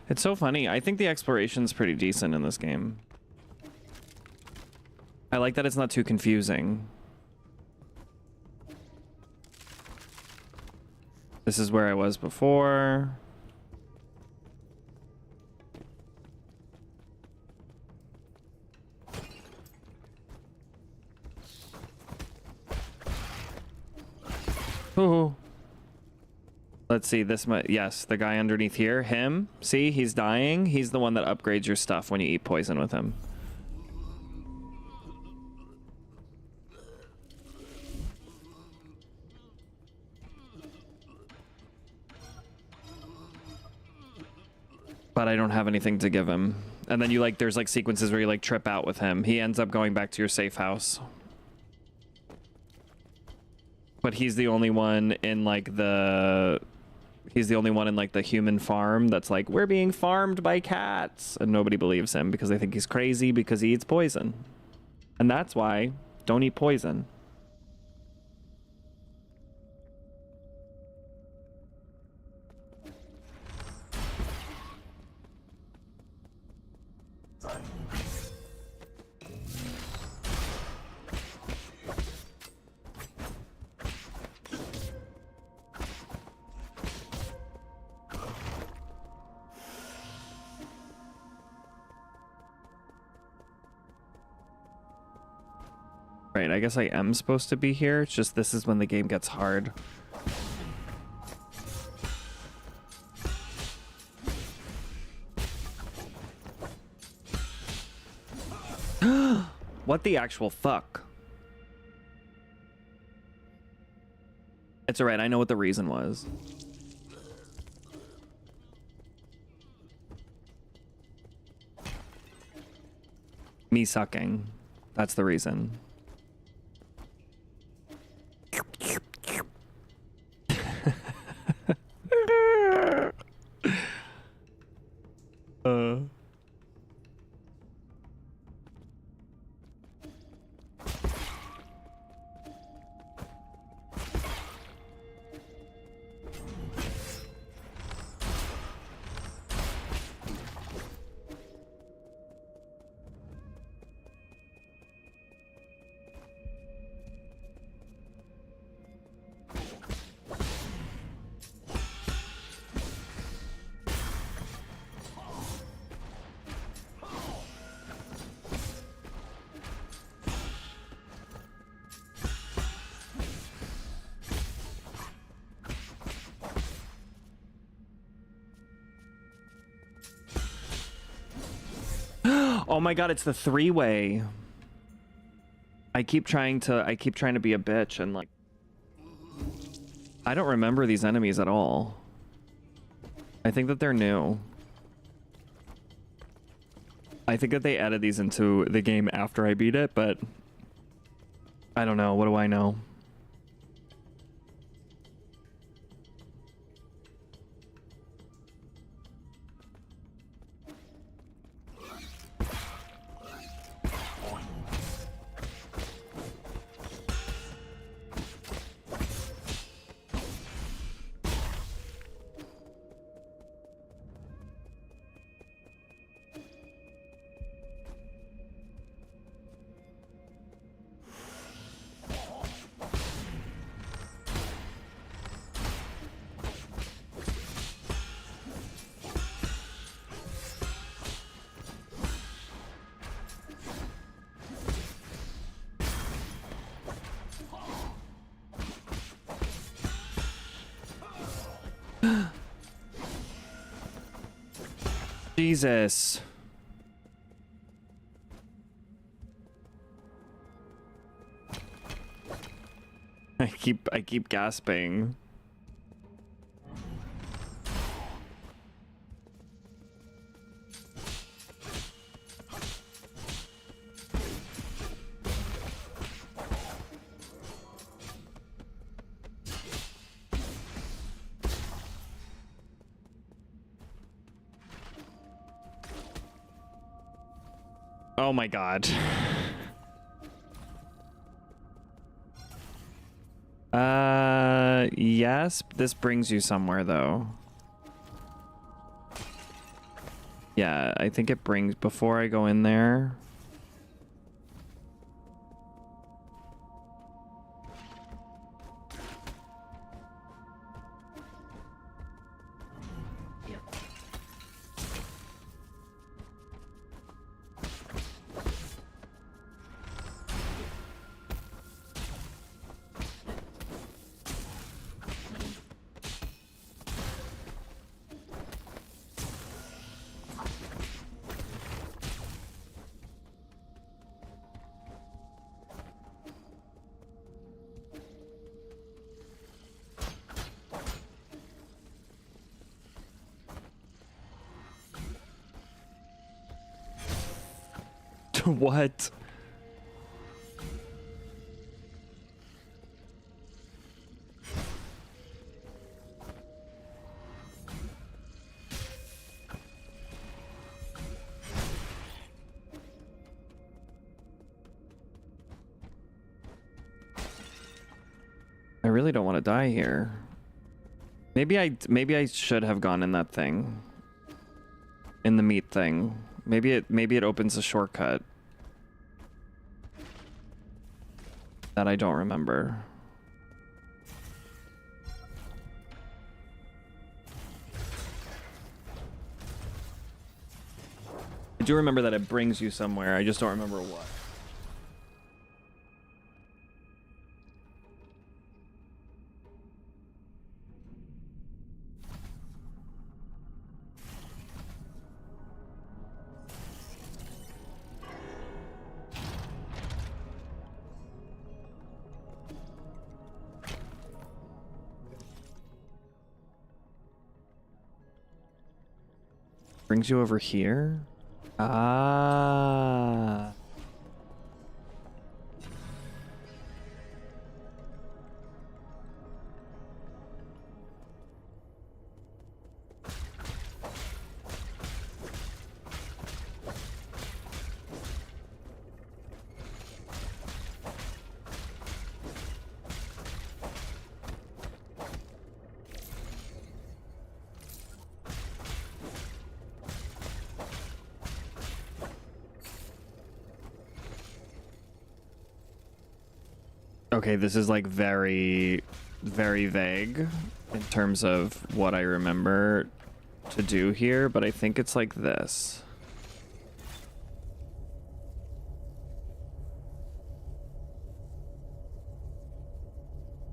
It's so funny. I think the exploration's pretty decent in this game. I like that it's not too confusing. This is where I was before. Ooh. Let's see, this might, yes, the guy underneath here, him, see, he's dying. He's the one that upgrades your stuff when you eat poison with him. But I don't have anything to give him. And then you like, there's like sequences where you like trip out with him. He ends up going back to your safe house. But he's the only one in like the... He's the only one in like the human farm that's like, we're being farmed by cats. And nobody believes him because they think he's crazy because he eats poison. And that's why, don't eat poison. Right, I guess I am supposed to be here. It's just this is when the game gets hard. What the actual fuck? It's alright, I know what the reason was. Me sucking. That's the reason. Oh my god, it's the three-way. I keep trying to be a bitch and like I don't remember these enemies at all. I think that they're new. I think that they added these into the game after I beat it, but I don't know. What do I know? Jesus. I keep gasping. Oh my god. Yes, this brings you somewhere though. Yeah, I think it brings, before I go in there. What? I really don't want to die here. Maybe I should have gone in that thing. In the meat thing. Maybe it opens a shortcut. That I don't remember. I do remember that it brings you somewhere. I just don't remember what. Brings you over here? Ah. Okay, this is like very, very vague in terms of what I remember to do here, but I think it's like this.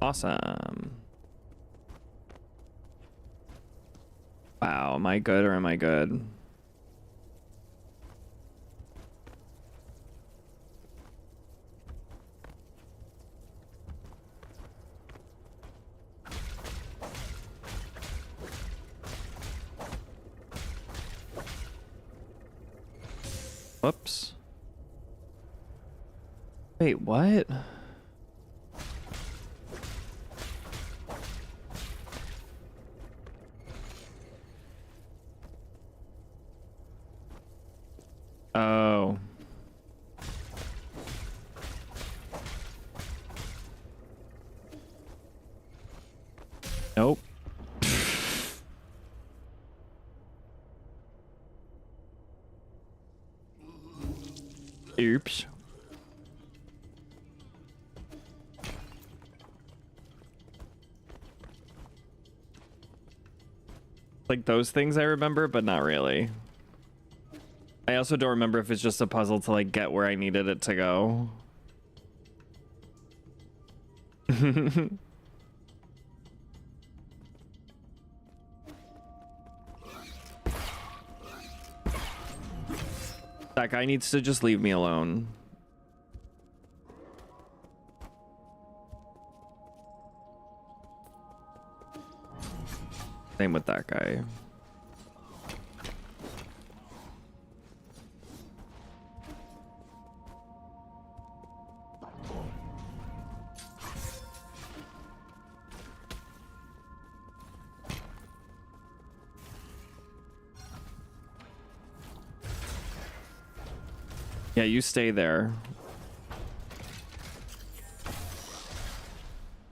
Awesome. Wow, am I good or am I good? Whoops. Wait, what? Oh. Nope. Oops. Like those things I remember, but not really. I also don't remember if it's just a puzzle to like get where I needed it to go. That guy needs to just leave me alone. Same with that guy. Yeah, you stay there.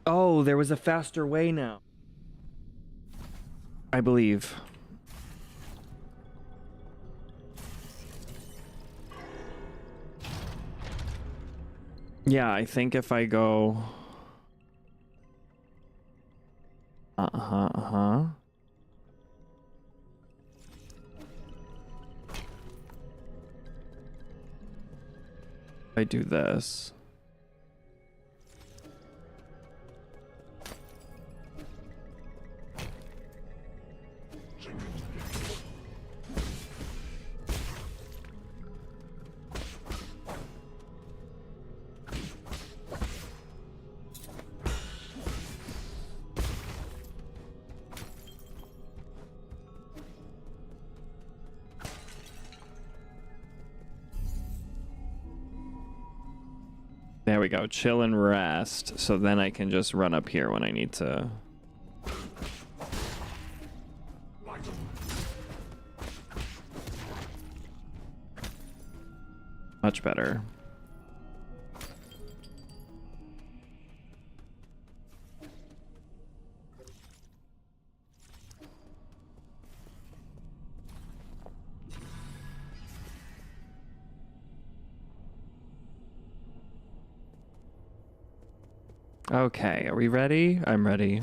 Oh, there was a faster way now. I believe. Yeah, I think if I go... If I do this... There we go. Chill and rest. So then I can just run up here when I need to. Much better. Okay, are we ready? I'm ready.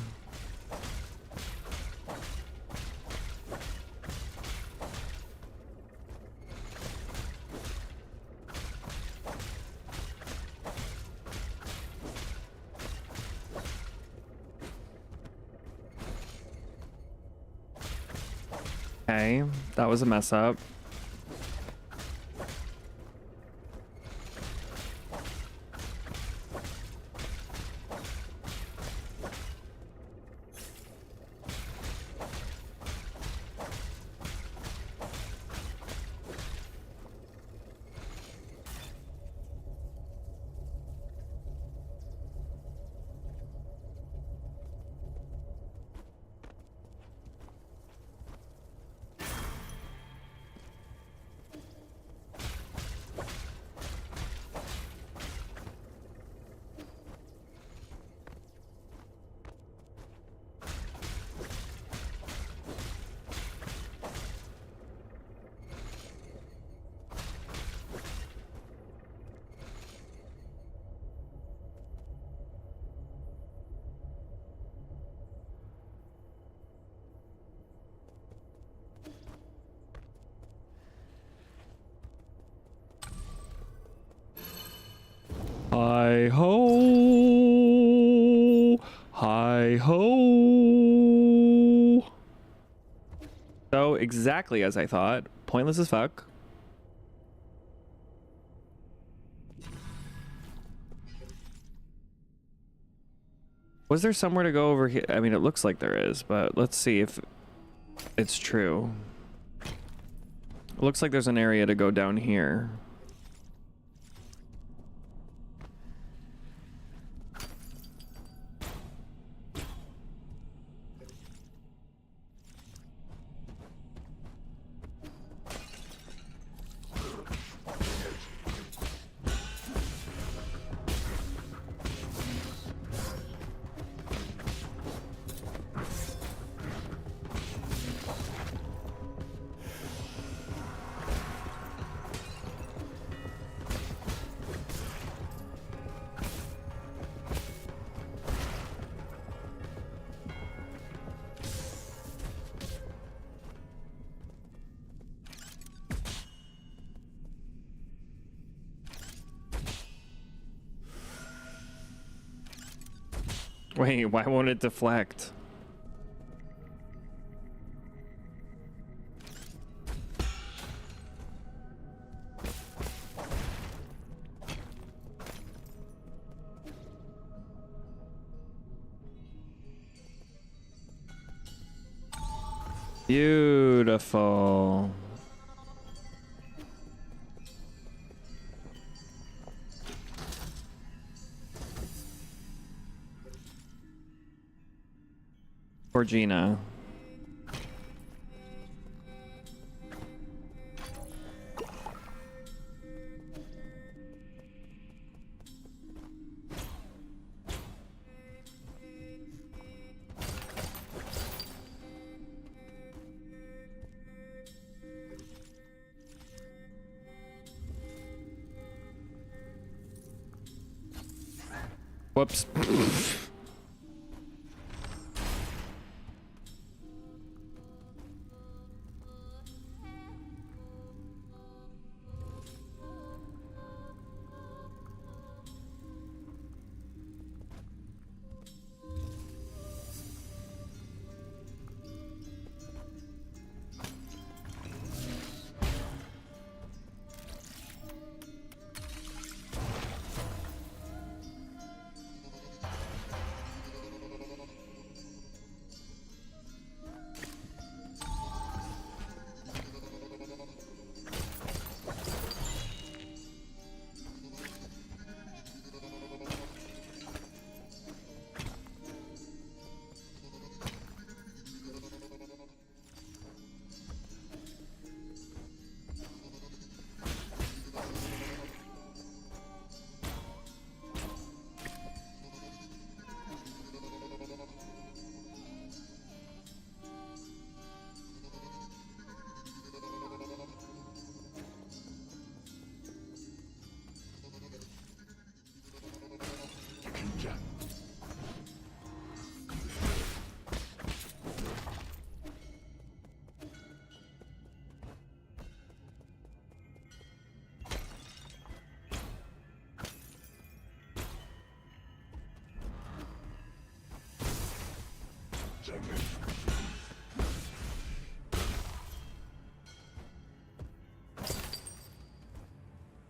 Okay, that was a mess up. Hi ho, hi ho. So exactly as I thought, pointless as fuck. Was there somewhere to go over here? I mean, it looks like there is, but let's see if it's true. Looks like there's an area to go down here. Wait, why won't it deflect? Beautiful. For Gina. Whoops.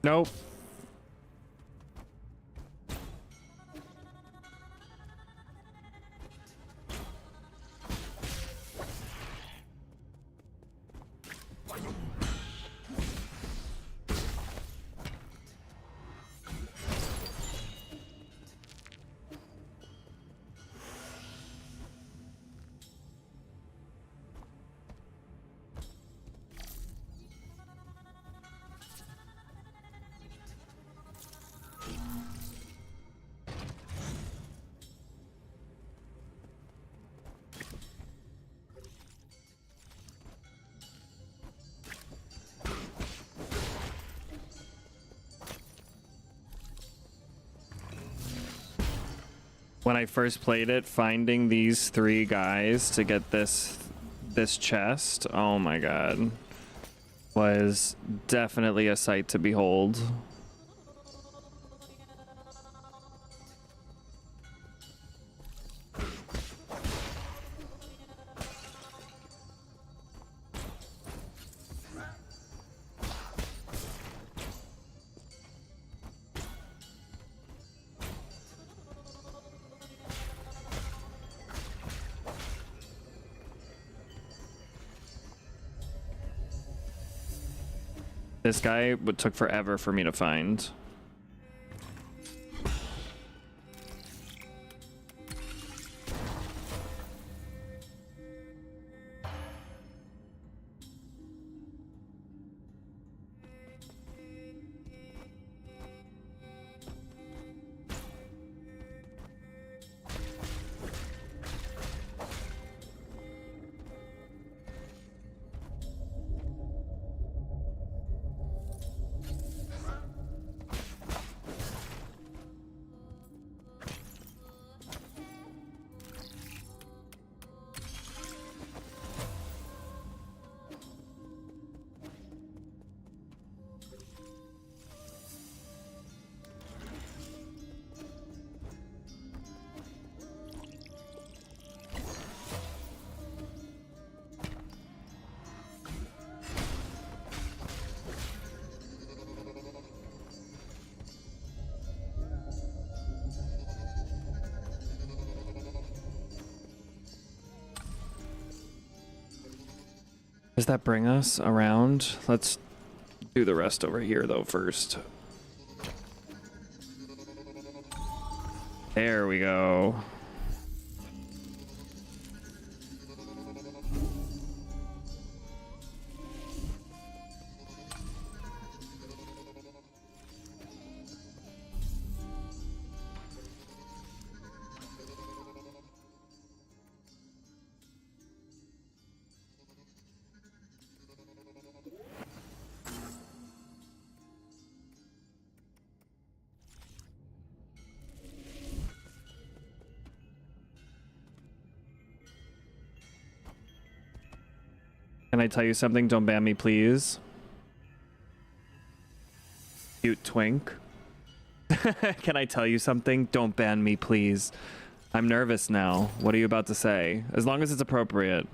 Nope. When I first played it, finding these 3 guys to get this chest, oh my god, was definitely a sight to behold. This guy took forever for me to find. Does that bring us around? Let's do the rest over here though first. There we go. Can I tell you something? Don't ban me, please. Cute twink. Can I tell you something? Don't ban me, please. I'm nervous now. What are you about to say? As long as it's appropriate.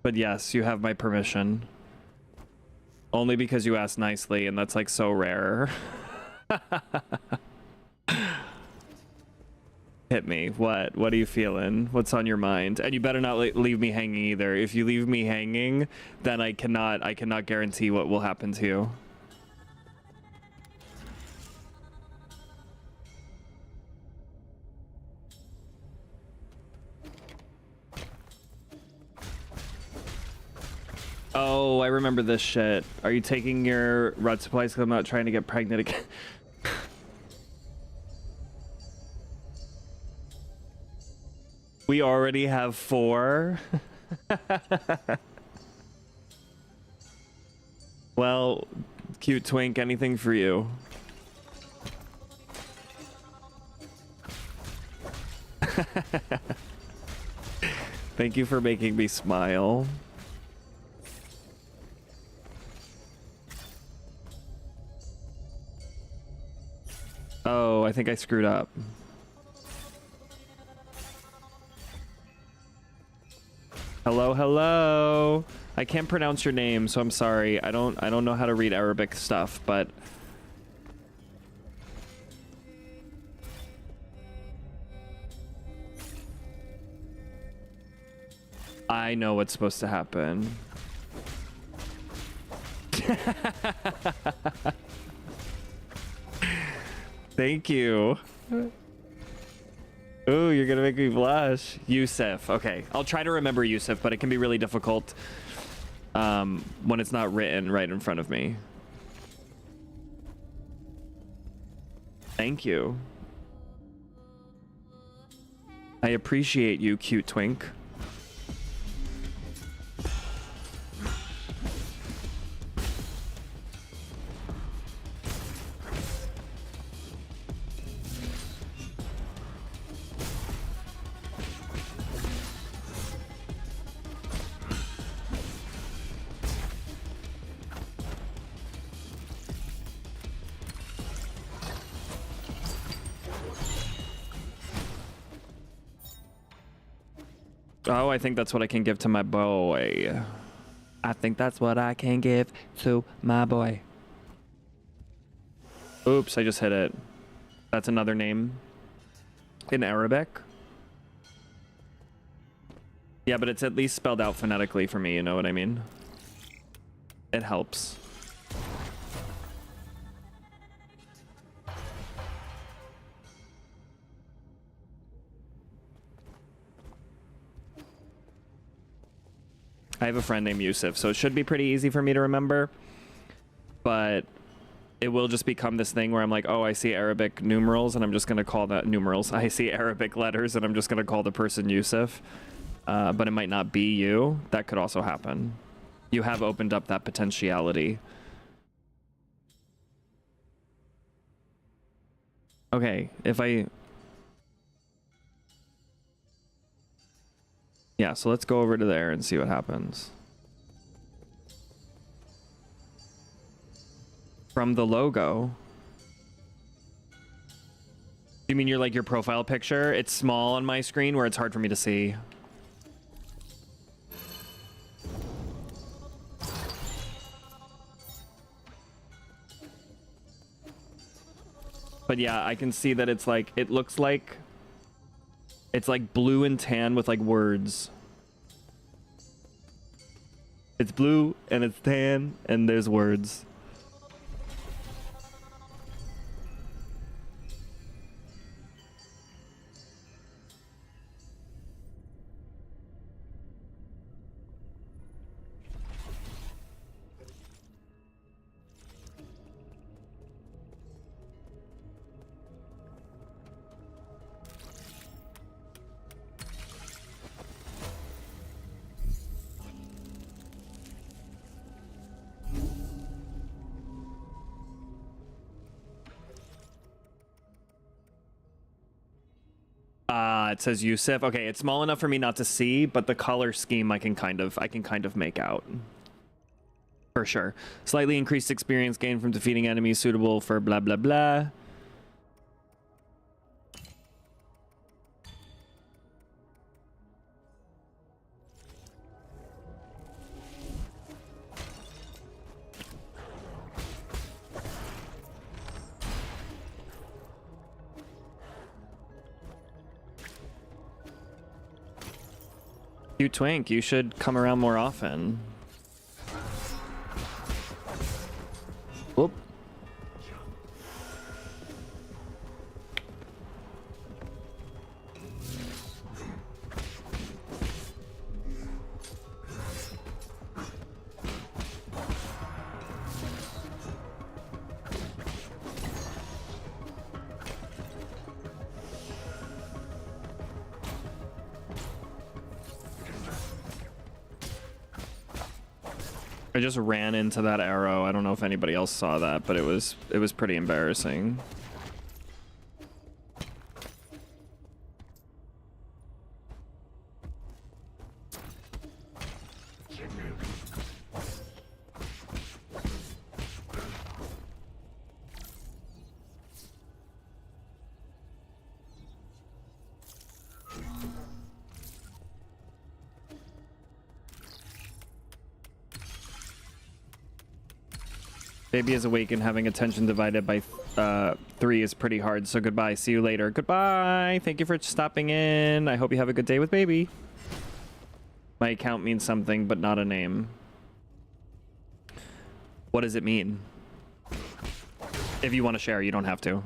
But yes, you have my permission. Only because you asked nicely, and that's like so rare. Hit me. What are you feeling? What's on your mind? And you better not leave me hanging either. If you leave me hanging, then I cannot guarantee what will happen to you. Oh, I remember this shit. Are you taking your red supplies because I'm not trying to get pregnant again? We already have 4. Well, cute twink, anything for you. Thank you for making me smile. Oh, I think I screwed up. Hello, hello. I can't pronounce your name, so I'm sorry. I don't know how to read Arabic stuff, but I know what's supposed to happen. Thank you. Ooh, you're gonna make me blush. Yusuf. Okay, I'll try to remember Yusuf, but it can be really difficult when it's not written right in front of me. Thank you. I appreciate you, cute twink. Oh, I think that's what I can give to my boy. I think that's what I can give to my boy. Oops, I just hit it. That's another name. in Arabic. Yeah, but it's at least spelled out phonetically for me, you know what I mean? It helps. I have a friend named Yusuf, so it should be pretty easy for me to remember. But it will just become this thing where I'm like, oh, I see Arabic numerals, and I'm just going to call that numerals. I see Arabic letters, and I'm just going to call the person Yusuf. But it might not be you. That could also happen. You have opened up that potentiality. Okay, if I... Yeah, so let's go over to there and see what happens. From the logo. You mean you're like your profile picture? It's small on my screen where it's hard for me to see. But yeah, I can see that it's like, it looks like it's like blue and tan with like words. It's blue and it's tan and there's words. It says Yusuf. Okay, it's small enough for me not to see, but the color scheme I can kind of make out. For sure. Slightly increased experience gained from defeating enemies suitable for blah blah blah. You Twink, you should come around more often. Whoop. I just ran into that arrow. I don't know if anybody else saw that, but it was pretty embarrassing. Baby is awake and having attention divided by 3 is pretty hard, so goodbye. See you later. Goodbye. Thank you for stopping in. I hope you have a good day with baby. My account means something, but not a name. What does it mean? If you want to share, you don't have to.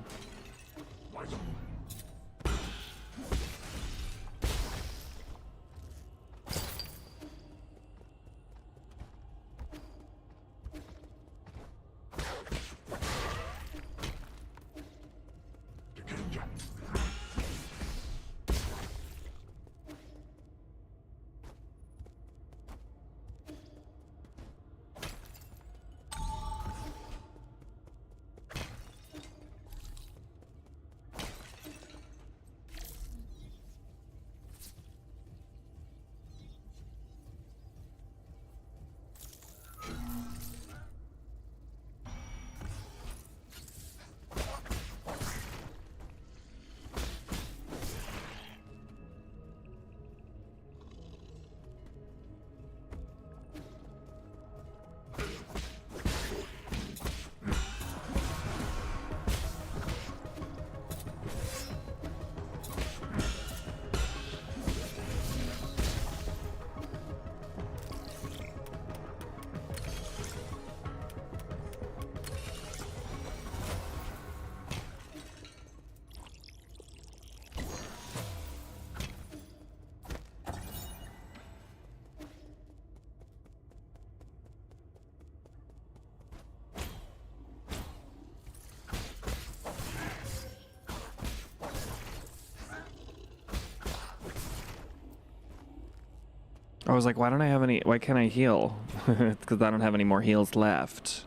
I was like, why don't I have any? Why can't I heal? Because I don't have any more heals left.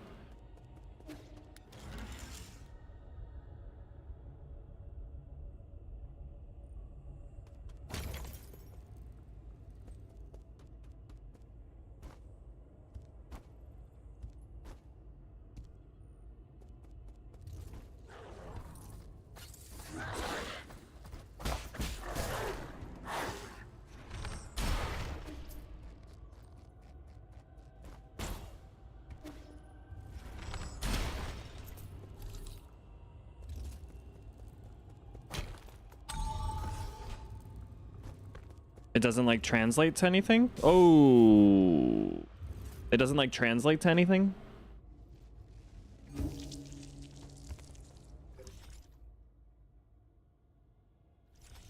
It doesn't like translate to anything? Oh. It doesn't like translate to anything?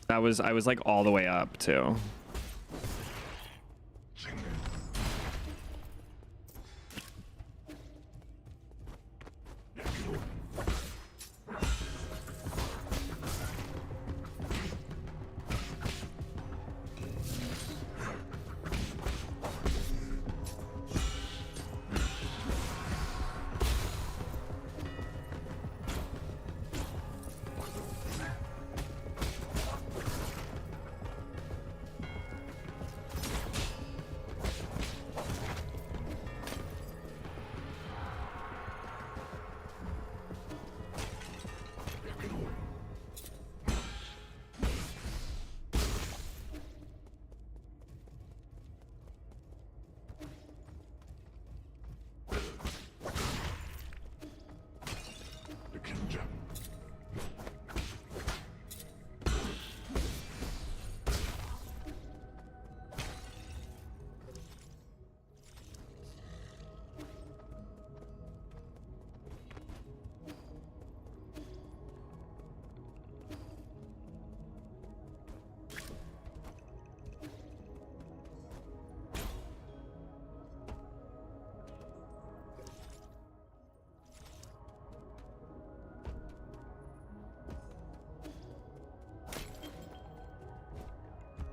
I was like all the way up too.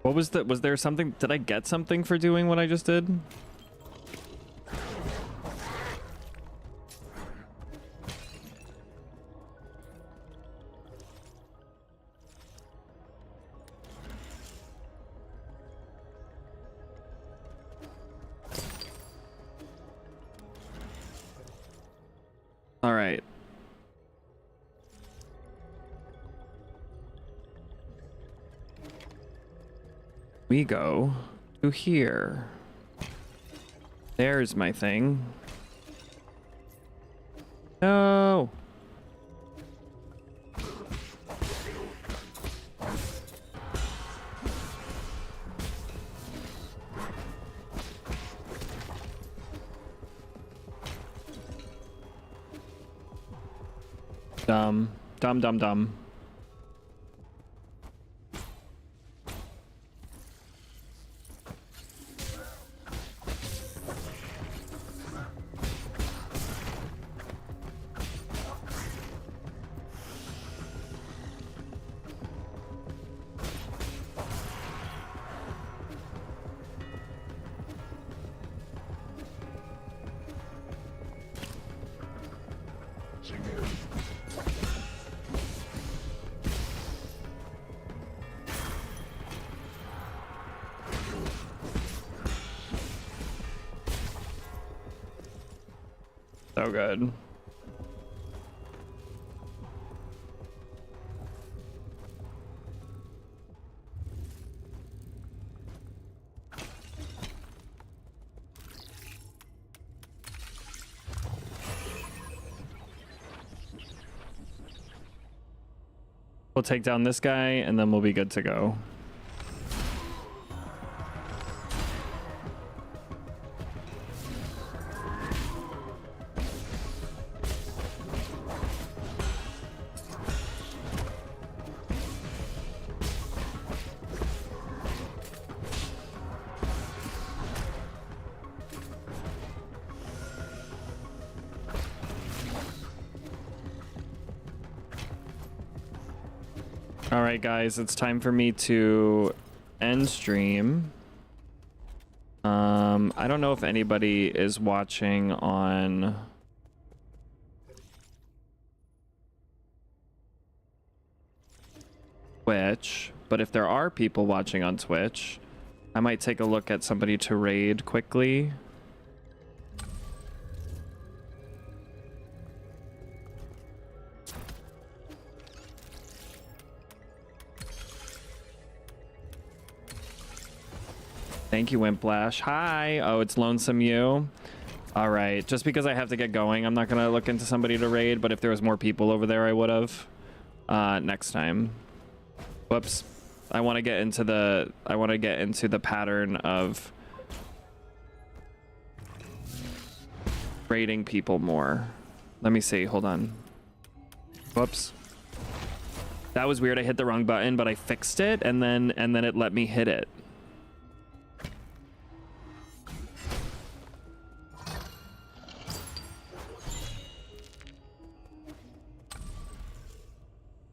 What was the, was there something, did I get something for doing what I just did? All right. We go to here. There's my thing. No. Dumb. Dumb, dumb, dumb. So good. We'll take down this guy and then we'll be good to go. All right, guys, it's time for me to end stream. I don't know if anybody is watching on Twitch, but if there are people watching on Twitch, I might take a look at somebody to raid quickly. Thank you, Wimplash. Hi. Oh, it's Lonesome You. All right. Just because I have to get going, I'm not going to look into somebody to raid, but if there was more people over there, I would have. Next time. Whoops. I want to get into the pattern of raiding people more. Let me see. Hold on. Whoops. That was weird. I hit the wrong button, but I fixed it, and then it let me hit it.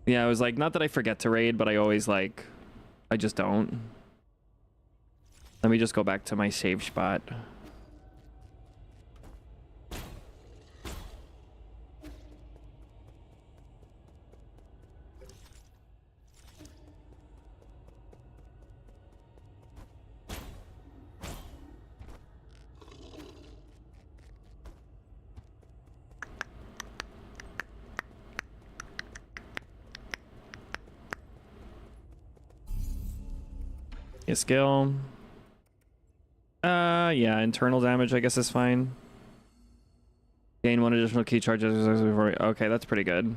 Yeah, I was like, not that I forget to raid, but I always like, I just don't. Let me just go back to my save spot. Skill. Yeah, internal damage I guess is fine. Gain 1 additional key charges. Okay, that's pretty good.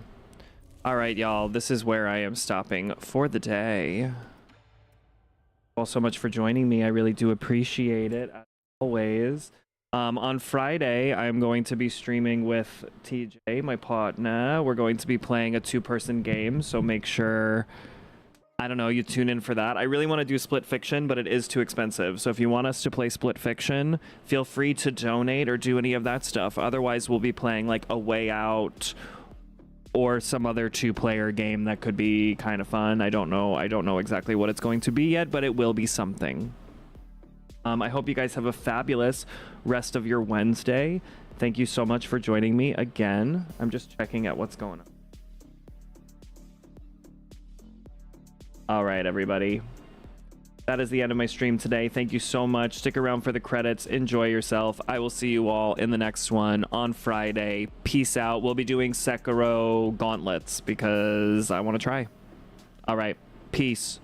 All right, y'all, this is where I am stopping for the day. All so much for joining me. I really do appreciate it, as always. On Friday, I'm going to be streaming with TJ, my partner. We're going to be playing a 2-person game, so make sure, I don't know, you tune in for that. I really want to do Split Fiction, but it is too expensive. So if you want us to play Split Fiction, feel free to donate or do any of that stuff. Otherwise, we'll be playing like A Way Out or some other 2-player game that could be kind of fun. I don't know exactly what it's going to be yet, but it will be something. I hope you guys have a fabulous rest of your Wednesday. Thank you so much for joining me again. I'm just checking out what's going on. All right, everybody. That is the end of my stream today. Thank you so much. Stick around for the credits. Enjoy yourself. I will see you all in the next one on Friday. Peace out. We'll be doing Sekiro Gauntlets because I want to try. All right. Peace.